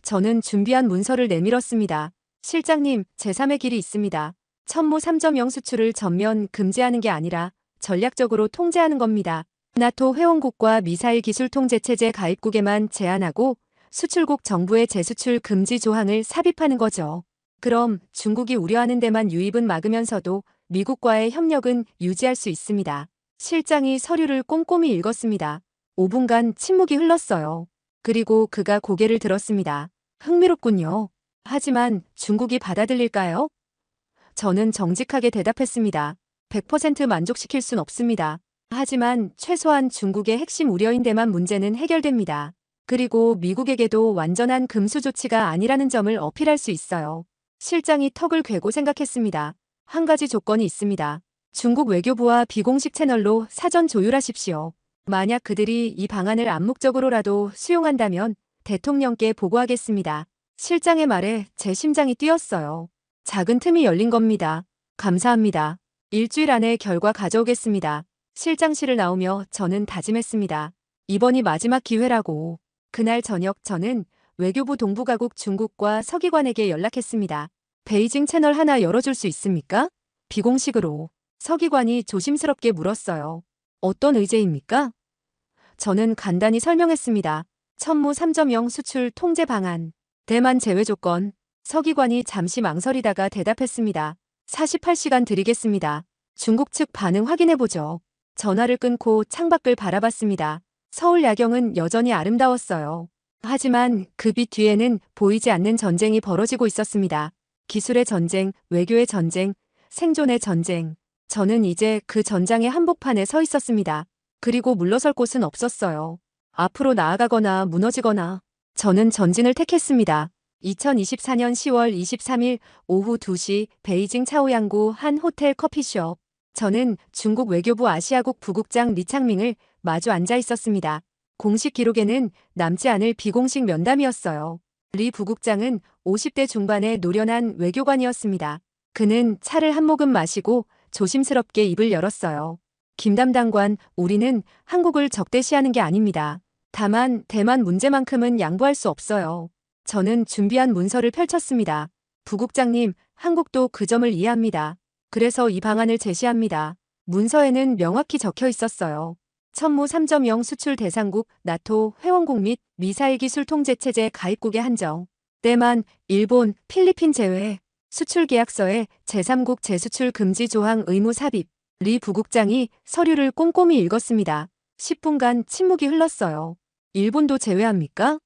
저는 준비한 문서를 내밀었습니다. 실장님, 제3의 길이 있습니다. 천무 3.0 수출을 전면 금지하는 게 아니라 전략적으로 통제하는 겁니다. 나토 회원국과 미사일 기술 통제 체제 가입국에만 제한하고 수출국 정부의 재수출 금지 조항을 삽입하는 거죠. 그럼 중국이 우려하는 데만 유입은 막으면서도 미국과의 협력은 유지할 수 있습니다. 실장이 서류를 꼼꼼히 읽었습니다. 5분간 침묵이 흘렀어요. 그리고 그가 고개를 들었습니다. 흥미롭군요. 하지만 중국이 받아들일까요? 저는 정직하게 대답했습니다. 100% 만족시킬 순 없습니다. 하지만 최소한 중국의 핵심 우려인 데만 문제는 해결됩니다. 그리고 미국에게도 완전한 금수 조치가 아니라는 점을 어필할 수 있어요. 실장이 턱을 괴고 생각했습니다. 한 가지 조건이 있습니다. 중국 외교부와 비공식 채널로 사전 조율하십시오. 만약 그들이 이 방안을 암묵적으로라도 수용한다면 대통령께 보고하겠습니다. 실장의 말에 제 심장이 뛰었어요. 작은 틈이 열린 겁니다. 감사합니다. 일주일 안에 결과 가져오겠습니다. 실장실을 나오며 저는 다짐했습니다. 이번이 마지막 기회라고. 그날 저녁 저는 외교부 동북아국 중국과 서기관에게 연락했습니다. 베이징 채널 하나 열어줄 수 있습니까? 비공식으로. 서기관이 조심스럽게 물었어요. 어떤 의제입니까? 저는 간단히 설명했습니다. 천무 3.0 수출 통제 방안. 대만 제외 조건. 서기관이 잠시 망설이다가 대답했습니다. 48시간 드리겠습니다. 중국 측 반응 확인해보죠. 전화를 끊고 창밖을 바라봤습니다. 서울 야경은 여전히 아름다웠어요. 하지만 그 빛 뒤에는 보이지 않는 전쟁이 벌어지고 있었습니다. 기술의 전쟁, 외교의 전쟁, 생존의 전쟁. 저는 이제 그 전장의 한복판에 서 있었습니다. 그리고 물러설 곳은 없었어요. 앞으로 나아가거나 무너지거나. 저는 전진을 택했습니다. 2024년 10월 23일 오후 2시 베이징 차오양구 한 호텔 커피숍. 저는 중국 외교부 아시아국 부국장 리창밍을 마주 앉아 있었습니다. 공식 기록에는 남지 않을 비공식 면담이었어요. 리 부국장은 50대 중반의 노련한 외교관이었습니다. 그는 차를 한 모금 마시고 조심스럽게 입을 열었어요. 김 담당관, 우리는 한국을 적대시하는 게 아닙니다. 다만 대만 문제만큼은 양보할 수 없어요. 저는 준비한 문서를 펼쳤습니다. 부국장님, 한국도 그 점을 이해합니다. 그래서 이 방안을 제시합니다. 문서에는 명확히 적혀 있었어요. 천무 3.0 수출 대상국, 나토 회원국 및 미사일 기술 통제체제 가입국의 한정. 대만, 일본, 필리핀 제외. 수출 계약서에 제3국 재수출 금지 조항 의무 삽입. 리 부국장이 서류를 꼼꼼히 읽었습니다. 10분간 침묵이 흘렀어요. 일본도 제외합니까?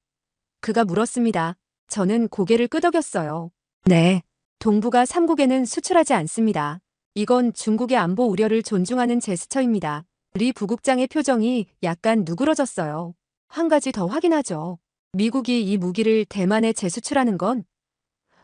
그가 물었습니다. 저는 고개를 끄덕였어요. 네. 동북아 3국에는 수출하지 않습니다. 이건 중국의 안보 우려를 존중하는 제스처입니다. 리 부국장의 표정이 약간 누그러졌어요. 한 가지 더 확인하죠. 미국이 이 무기를 대만에 재수출하는 건?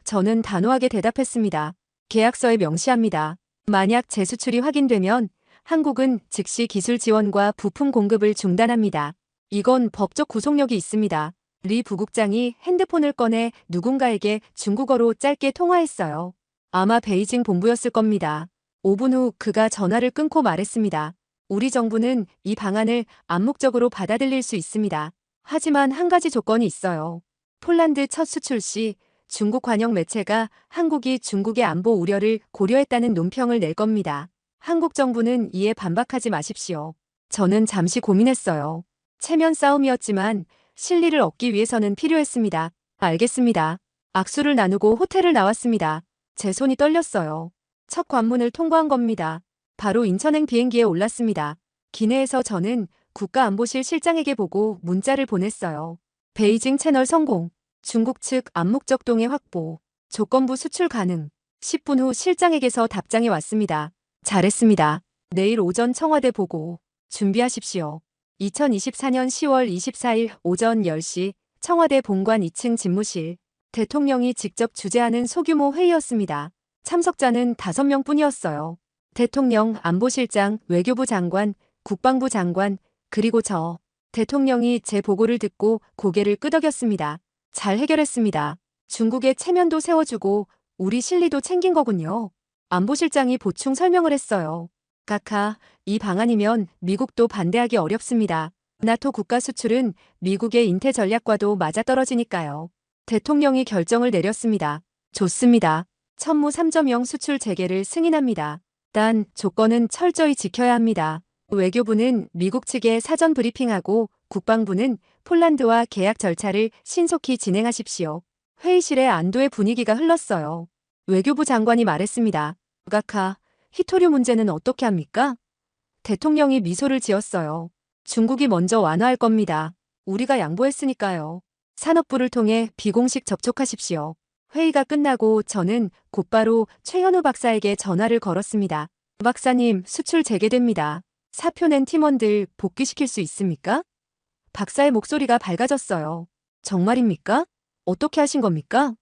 저는 단호하게 대답했습니다. 계약서에 명시합니다. 만약 재수출이 확인되면 한국은 즉시 기술 지원과 부품 공급을 중단합니다. 이건 법적 구속력이 있습니다. 리 부국장이 핸드폰을 꺼내 누군가에게 중국어로 짧게 통화했어요. 아마 베이징 본부였을 겁니다. 5분 후 그가 전화를 끊고 말했습니다. 우리 정부는 이 방안을 암묵적으로 받아들일 수 있습니다. 하지만 한 가지 조건이 있어요. 폴란드 첫 수출 시 중국 관영 매체가 한국이 중국의 안보 우려를 고려했다는 논평을 낼 겁니다. 한국 정부는 이에 반박하지 마십시오. 저는 잠시 고민했어요. 체면 싸움이었지만 실리를 얻기 위해서는 필요했습니다. 알겠습니다. 악수를 나누고 호텔을 나왔습니다. 제 손이 떨렸어요. 첫 관문을 통과한 겁니다. 바로 인천행 비행기에 올랐습니다. 기내에서 저는 국가안보실 실장에게 보고 문자를 보냈어요. 베이징 채널 성공. 중국 측 암묵적 동해 확보. 조건부 수출 가능. 10분 후 실장에게서 답장이 왔습니다. 잘했습니다. 내일 오전 청와대 보고 준비하십시오. 2024년 10월 24일 오전 10시 청와대 본관 2층 집무실. 대통령이 직접 주재하는 소규모 회의였습니다. 참석자는 5명 뿐이었어요. 대통령, 안보실장, 외교부 장관, 국방부 장관, 그리고 저. 대통령이 제 보고를 듣고 고개를 끄덕였습니다. 잘 해결했습니다. 중국의 체면도 세워주고 우리 실리도 챙긴 거군요. 안보실장이 보충 설명을 했어요. 카카, 이 방안이면 미국도 반대하기 어렵습니다. 나토 국가 수출은 미국의 인태 전략과도 맞아떨어지니까요. 대통령이 결정을 내렸습니다. 좋습니다. 천무 3.0 수출 재개를 승인합니다. 단 조건은 철저히 지켜야 합니다. 외교부는 미국 측에 사전 브리핑하고 국방부는 폴란드와 계약 절차를 신속히 진행하십시오. 회의실에 안도의 분위기가 흘렀어요. 외교부 장관이 말했습니다. 카카, 히토류 문제는 어떻게 합니까? 대통령이 미소를 지었어요. 중국이 먼저 완화할 겁니다. 우리가 양보했으니까요. 산업부를 통해 비공식 접촉하십시오. 회의가 끝나고 저는 곧바로 최현우 박사에게 전화를 걸었습니다. 박사님, 수출 재개됩니다. 사표 낸 팀원들 복귀시킬 수 있습니까? 박사의 목소리가 밝아졌어요. 정말입니까? 어떻게 하신 겁니까?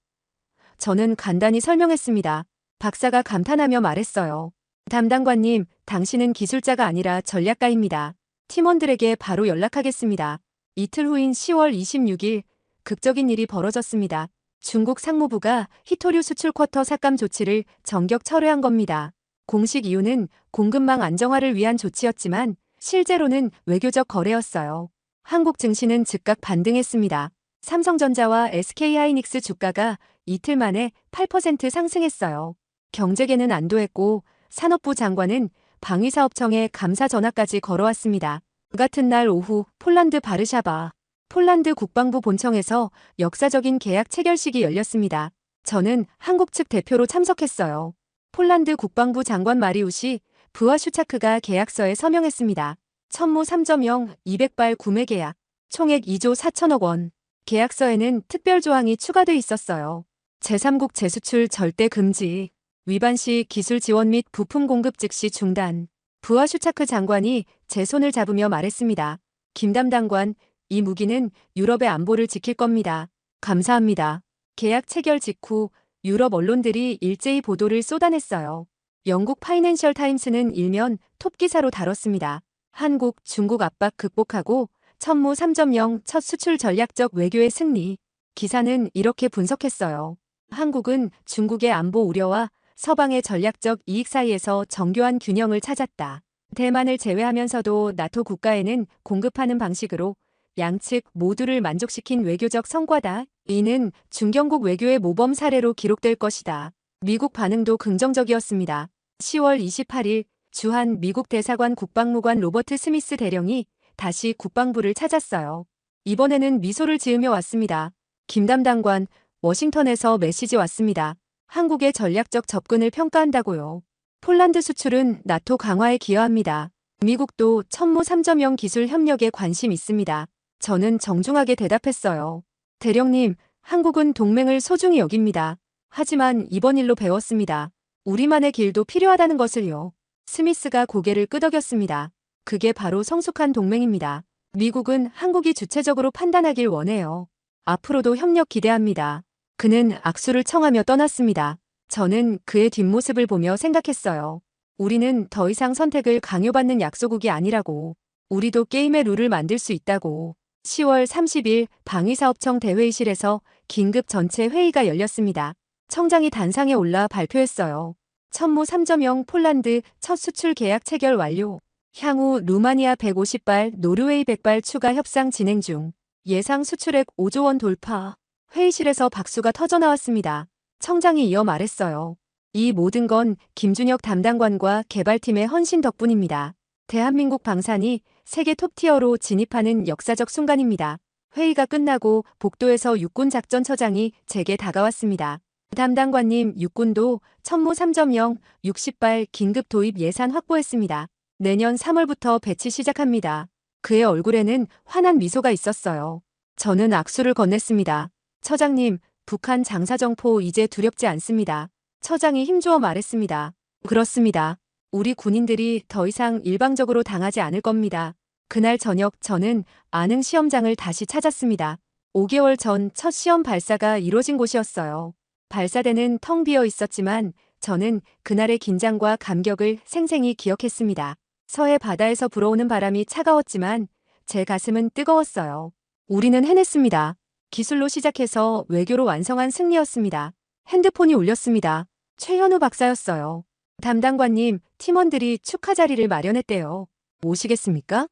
저는 간단히 설명했습니다. 박사가 감탄하며 말했어요. 담당관님, 당신은 기술자가 아니라 전략가입니다. 팀원들에게 바로 연락하겠습니다. 이틀 후인 10월 26일 극적인 일이 벌어졌습니다. 중국 상무부가 히토류 수출 쿼터 삭감 조치를 전격 철회한 겁니다. 공식 이유는 공급망 안정화를 위한 조치였지만 실제로는 외교적 거래였어요. 한국 증시는 즉각 반등했습니다. 삼성전자와 SK하이닉스 주가가 이틀 만에 8% 상승했어요. 경제계는 안도했고 산업부 장관은 방위사업청에 감사 전화까지 걸어왔습니다. 그 같은 날 오후 폴란드 바르샤바, 폴란드 국방부 본청에서 역사적인 계약 체결식이 열렸습니다. 저는 한국 측 대표로 참석했어요. 폴란드 국방부 장관 마리우시 브와슈차크가 계약서에 서명했습니다. 천무 3.0 200발 구매 계약, 총액 2조 4천억 원. 계약서에는 특별 조항이 추가돼 있었어요. 제3국 재수출 절대 금지, 위반 시 기술 지원 및 부품 공급 즉시 중단. 부하 슈차크 장관이 제 손을 잡으며 말했습니다. 김 담당관, 이 무기는 유럽의 안보를 지킬 겁니다. 감사합니다. 계약 체결 직후 유럽 언론들이 일제히 보도를 쏟아냈어요. 영국 파이낸셜 타임스는 일면 톱 기사로 다뤘습니다. 한국, 중국 압박 극복하고 천무 3.0 첫 수출 전략적 외교의 승리. 기사는 이렇게 분석했어요. 한국은 중국의 안보 우려와 서방의 전략적 이익 사이에서 정교한 균형을 찾았다. 대만을 제외하면서도 나토 국가에는 공급하는 방식으로 양측 모두를 만족시킨 외교적 성과다. 이는 중견국 외교의 모범 사례로 기록될 것이다. 미국 반응도 긍정적이었습니다. 10월 28일 주한 미국 대사관 국방무관 로버트 스미스 대령이 다시 국방부를 찾았어요. 이번에는 미소를 지으며 왔습니다. 김 담당관, 워싱턴에서 메시지 왔습니다. 한국의 전략적 접근을 평가한다고요. 폴란드 수출은 나토 강화에 기여합니다. 미국도 천무 3.0 기술 협력에 관심 있습니다. 저는 정중하게 대답했어요. 대령님, 한국은 동맹을 소중히 여깁니다. 하지만 이번 일로 배웠습니다. 우리만의 길도 필요하다는 것을요. 스미스가 고개를 끄덕였습니다. 그게 바로 성숙한 동맹입니다. 미국은 한국이 주체적으로 판단하길 원해요. 앞으로도 협력 기대합니다. 그는 악수를 청하며 떠났습니다. 저는 그의 뒷모습을 보며 생각했어요. 우리는 더 이상 선택을 강요받는 약소국이 아니라고. 우리도 게임의 룰을 만들 수 있다고. 10월 30일 방위사업청 대회의실에서 긴급 전체 회의가 열렸습니다. 청장이 단상에 올라 발표했어요. 천무 3.0 폴란드 첫 수출 계약 체결 완료. 향후 루마니아 150발, 노르웨이 100발 추가 협상 진행 중. 예상 수출액 5조 원 돌파. 회의실에서 박수가 터져나왔습니다. 청장이 이어 말했어요. 이 모든 건 김준혁 담당관과 개발팀의 헌신 덕분입니다. 대한민국 방산이 세계 톱티어로 진입하는 역사적 순간입니다. 회의가 끝나고 복도에서 육군작전처장이 제게 다가왔습니다. 담당관님, 육군도 천무 3.0 60발 긴급 도입 예산 확보했습니다. 내년 3월부터 배치 시작합니다. 그의 얼굴에는 환한 미소가 있었어요. 저는 악수를 건넸습니다. 처장님, 북한 장사정포 이제 두렵지 않습니다. 처장이 힘주어 말했습니다. 그렇습니다. 우리 군인들이 더 이상 일방적으로 당하지 않을 겁니다. 그날 저녁 저는 안흥 시험장을 다시 찾았습니다. 5개월 전 첫 시험 발사가 이뤄진 곳이었어요. 발사대는 텅 비어 있었지만 저는 그날의 긴장과 감격을 생생히 기억했습니다. 서해 바다에서 불어오는 바람이 차가웠지만 제 가슴은 뜨거웠어요. 우리는 해냈습니다. 기술로 시작해서 외교로 완성한 승리였습니다. 핸드폰이 울렸습니다. 최현우 박사였어요. 담당관님, 팀원들이 축하 자리를 마련했대요. 모시겠습니까?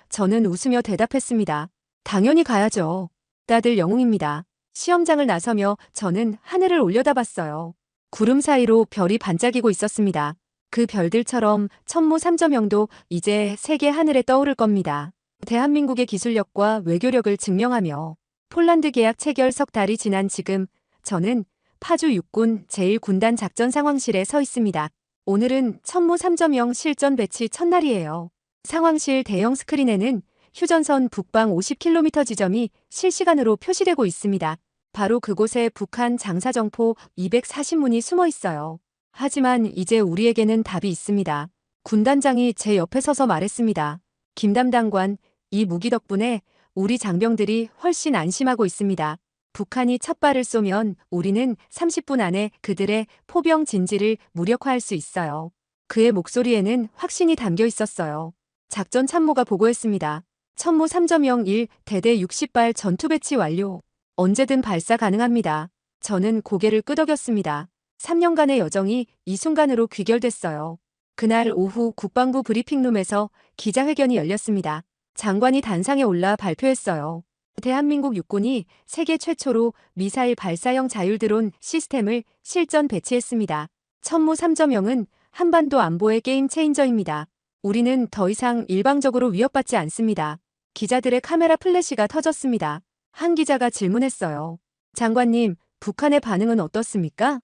저는 웃으며 대답했습니다. 당연히 가야죠. 다들 영웅입니다. 시험장을 나서며 저는 하늘을 올려다봤어요. 구름 사이로 별이 반짝이고 있었습니다. 그 별들처럼 천무 3.0도 이제 세계 하늘에 떠오를 겁니다. 대한민국의 기술력과 외교력을 증명하며 폴란드 계약 체결 석 달이 지난 지금 저는 파주 육군 제1군단 작전 상황실에 서 있습니다. 오늘은 천무 3.0 실전 배치 첫날이에요. 상황실 대형 스크린에는 휴전선 북방 50km 지점이 실시간으로 표시되고 있습니다. 바로 그곳에 북한 장사정포 240문이 숨어 있어요. 하지만 이제 우리에게는 답이 있습니다. 군단장이 제 옆에 서서 말했습니다. 김 담당관, 이 무기 덕분에 우리 장병들이 훨씬 안심하고 있습니다. 북한이 첫 발을 쏘면 우리는 30분 안에 그들의 포병 진지를 무력화할 수 있어요. 그의 목소리에는 확신이 담겨 있었어요. 작전 참모가 보고했습니다. 천무 3.01 대대 60발 전투 배치 완료. 언제든 발사 가능합니다. 저는 고개를 끄덕였습니다. 3년간의 여정이 이 순간으로 귀결됐어요. 그날 오후 국방부 브리핑룸에서 기자회견이 열렸습니다. 장관이 단상에 올라 발표했어요. 대한민국 육군이 세계 최초로 미사일 발사형 자율드론 시스템을 실전 배치했습니다. 천무 3.0은 한반도 안보의 게임 체인저입니다. 우리는 더 이상 일방적으로 위협받지 않습니다. 기자들의 카메라 플래시가 터졌습니다. 한 기자가 질문했어요. 장관님, 북한의 반응은 어떻습니까?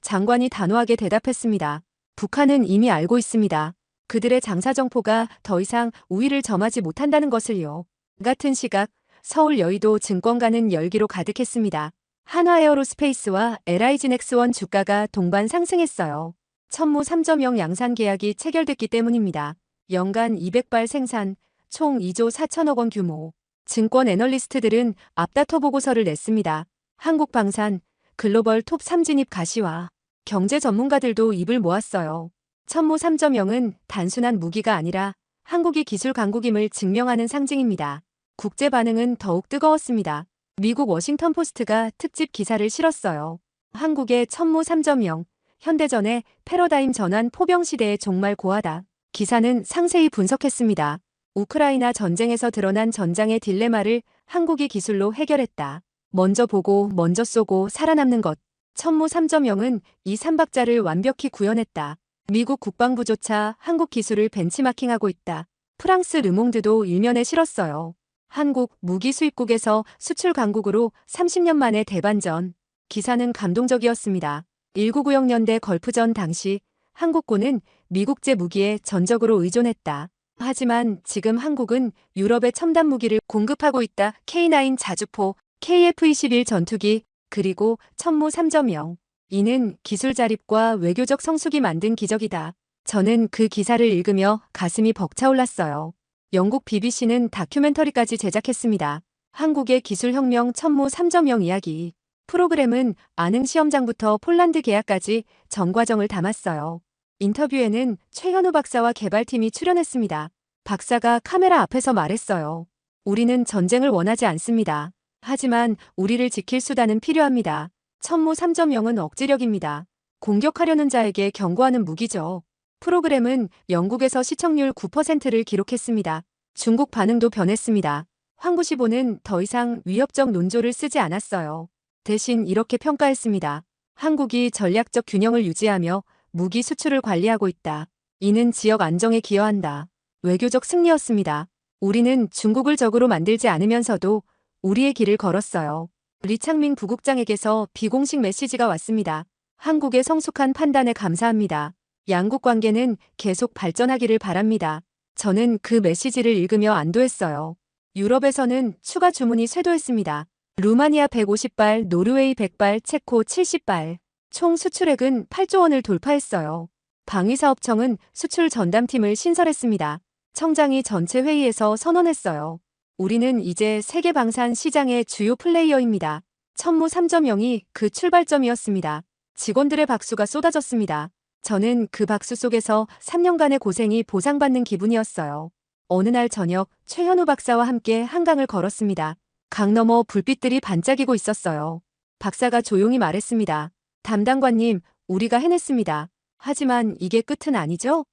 장관이 단호하게 대답했습니다. 북한은 이미 알고 있습니다. 그들의 장사정포가 더 이상 우위를 점하지 못한다는 것을요. 같은 시각 서울 여의도 증권가는 열기로 가득했습니다. 한화에어로스페이스와 LIG넥스원 주가가 동반 상승했어요. 천무 3.0 양산 계약이 체결됐기 때문입니다. 연간 200발 생산, 총 2조 4천억 원 규모. 증권 애널리스트들은 앞다퉈 보고서를 냈습니다. 한국방산, 글로벌 톱 3진입 가시화. 경제 전문가들도 입을 모았어요. 천무 3.0은 단순한 무기가 아니라 한국이 기술 강국임을 증명하는 상징입니다. 국제 반응은 더욱 뜨거웠습니다. 미국 워싱턴 포스트가 특집 기사를 실었어요. 한국의 천무 3.0, 현대전의 패러다임 전환 포병 시대의 종말 고하다. 기사는 상세히 분석했습니다. 우크라이나 전쟁에서 드러난 전장의 딜레마를 한국이 기술로 해결했다. 먼저 보고 먼저 쏘고 살아남는 것. 천무 3.0은 이 삼박자를 완벽히 구현했다. 미국 국방부조차 한국 기술을 벤치마킹하고 있다. 프랑스 르몽드도 일면에 실었어요. 한국 무기 수입국에서 수출 강국으로 30년 만에 대반전. 기사는 감동적이었습니다. 1990년대 걸프전 당시 한국군은 미국제 무기에 전적으로 의존했다. 하지만 지금 한국은 유럽에 첨단 무기를 공급하고 있다. K9 자주포, KF-21 전투기, 그리고 천무 3.0. 이는 기술 자립과 외교적 성숙이 만든 기적이다. 저는 그 기사를 읽으며 가슴이 벅차올랐어요. 영국 BBC는 다큐멘터리까지 제작했습니다. 한국의 기술혁명 천무 3.0 이야기. 프로그램은 아능 시험장부터 폴란드 계약까지 전 과정을 담았어요. 인터뷰에는 최현우 박사와 개발팀이 출연했습니다. 박사가 카메라 앞에서 말했어요. 우리는 전쟁을 원하지 않습니다. 하지만 우리를 지킬 수단은 필요합니다. 천무 3.0은 억지력입니다. 공격하려는 자에게 경고하는 무기죠. 프로그램은 영국에서 시청률 9%를 기록했습니다. 중국 반응도 변했습니다. 황구시보는 더 이상 위협적 논조를 쓰지 않았어요. 대신 이렇게 평가했습니다. 한국이 전략적 균형을 유지하며 무기 수출을 관리하고 있다. 이는 지역 안정에 기여한다. 외교적 승리였습니다. 우리는 중국을 적으로 만들지 않으면서도 우리의 길을 걸었어요. 리창민 부국장에게서 비공식 메시지가 왔습니다. 한국의 성숙한 판단에 감사합니다. 양국 관계는 계속 발전하기를 바랍니다. 저는 그 메시지를 읽으며 안도했어요. 유럽에서는 추가 주문이 쇄도했습니다. 루마니아 150발, 노르웨이 100발, 체코 70발. 총 수출액은 8조 원을 돌파했어요. 방위사업청은 수출 전담팀을 신설했습니다. 청장이 전체 회의에서 선언했어요. 우리는 이제 세계 방산 시장의 주요 플레이어입니다. 천무 3.0이 그 출발점이었습니다. 직원들의 박수가 쏟아졌습니다. 저는 그 박수 속에서 3년간의 고생이 보상받는 기분이었어요. 어느 날 저녁 최현우 박사와 함께 한강을 걸었습니다. 강 너머 불빛들이 반짝이고 있었어요. 박사가 조용히 말했습니다. 담당관님, 우리가 해냈습니다. 하지만 이게 끝은 아니죠?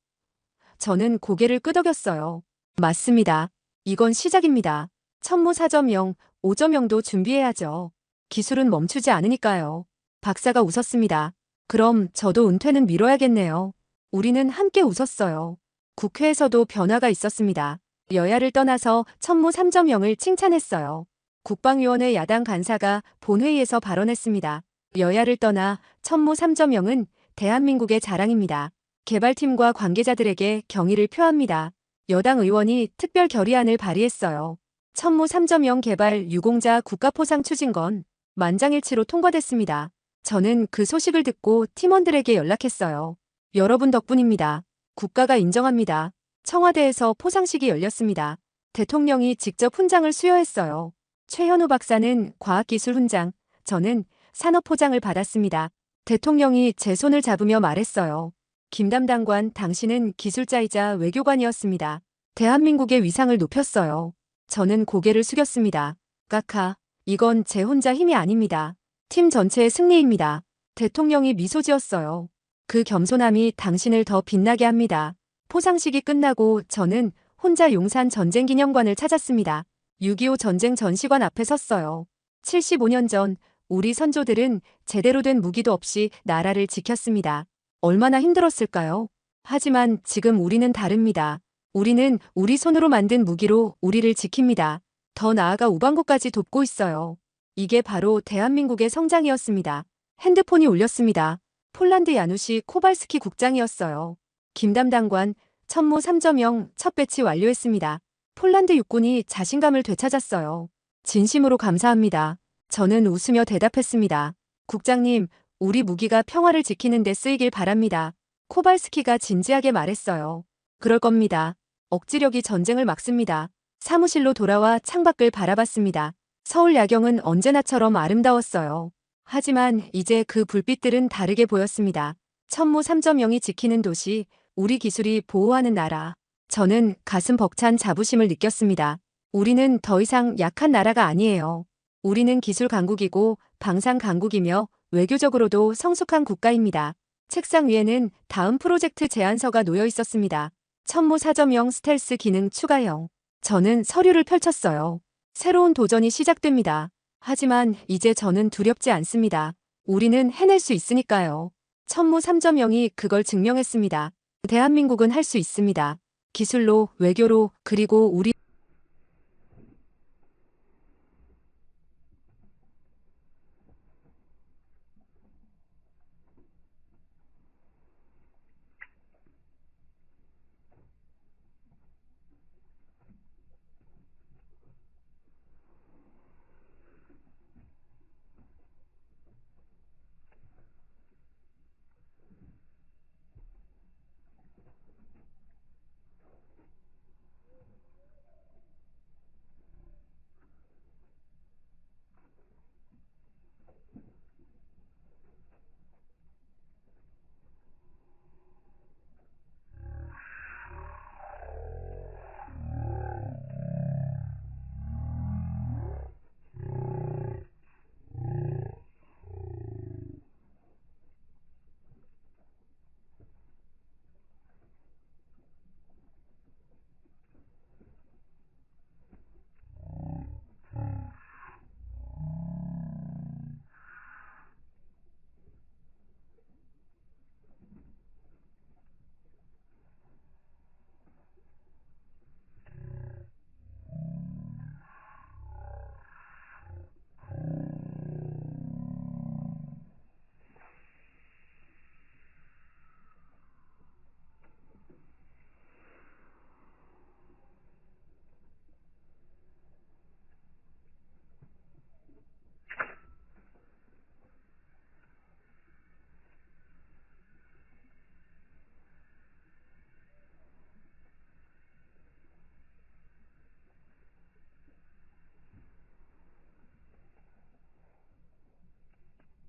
저는 고개를 끄덕였어요. 맞습니다. 이건 시작입니다. 천무 4.0, 5.0도 준비해야죠. 기술은 멈추지 않으니까요. 박사가 웃었습니다. 그럼 저도 은퇴는 미뤄야겠네요. 우리는 함께 웃었어요. 국회에서도 변화가 있었습니다. 여야를 떠나서 천무 3.0을 칭찬했어요. 국방위원회 야당 간사가 본회의에서 발언했습니다. 여야를 떠나 천무 3.0은 대한민국의 자랑입니다. 개발팀과 관계자들에게 경의를 표합니다. 여당 의원이 특별 결의안을 발의했어요. 천무 3.0 개발 유공자 국가포상 추진건 만장일치로 통과됐습니다. 저는 그 소식을 듣고 팀원들에게 연락했어요. 여러분 덕분입니다. 국가가 인정합니다. 청와대에서 포상식이 열렸습니다. 대통령이 직접 훈장을 수여했어요. 최현우 박사는 과학기술 훈장, 저는 산업포장을 받았습니다. 대통령이 제 손을 잡으며 말했어요. 김 담당관, 당신은 기술자이자 외교관이었습니다. 대한민국의 위상을 높였어요. 저는 고개를 숙였습니다. 까카, 이건 제 혼자 힘이 아닙니다. 팀 전체의 승리입니다. 대통령이 미소 지었어요. 그 겸손함이 당신을 더 빛나게 합니다. 포상식이 끝나고 저는 혼자 용산 전쟁기념관을 찾았습니다. 6.25 전쟁 전시관 앞에 섰어요. 75년 전 우리 선조들은 제대로 된 무기도 없이 나라를 지켰습니다. 얼마나 힘들었을까요? 하지만 지금 우리는 다릅니다. 우리는 우리 손으로 만든 무기로 우리를 지킵니다. 더 나아가 우방국까지 돕고 있어요. 이게 바로 대한민국의 성장이었습니다. 핸드폰이 울렸습니다. 폴란드 야누시 코발스키 국장이었어요. 김 담당관, 천무 3.0 첫 배치 완료했습니다. 폴란드 육군이 자신감을 되찾았어요. 진심으로 감사합니다. 저는 웃으며 대답했습니다. 국장님, 우리 무기가 평화를 지키는 데 쓰이길 바랍니다. 코발스키가 진지하게 말했어요. 그럴 겁니다. 억지력이 전쟁을 막습니다. 사무실로 돌아와 창밖을 바라봤습니다. 서울 야경은 언제나처럼 아름다웠어요. 하지만 이제 그 불빛들은 다르게 보였습니다. 천무 3.0이 지키는 도시, 우리 기술이 보호하는 나라. 저는 가슴 벅찬 자부심을 느꼈습니다. 우리는 더 이상 약한 나라가 아니에요. 우리는 기술 강국이고 방산 강국이며 외교적으로도 성숙한 국가입니다. 책상 위에는 다음 프로젝트 제안서가 놓여 있었습니다. 천무 4.0 스텔스 기능 추가형. 저는 서류를 펼쳤어요. 새로운 도전이 시작됩니다. 하지만 이제 저는 두렵지 않습니다. 우리는 해낼 수 있으니까요. 천무 3.0이 그걸 증명했습니다. 대한민국은 할 수 있습니다. 기술로, 외교로, 그리고 우리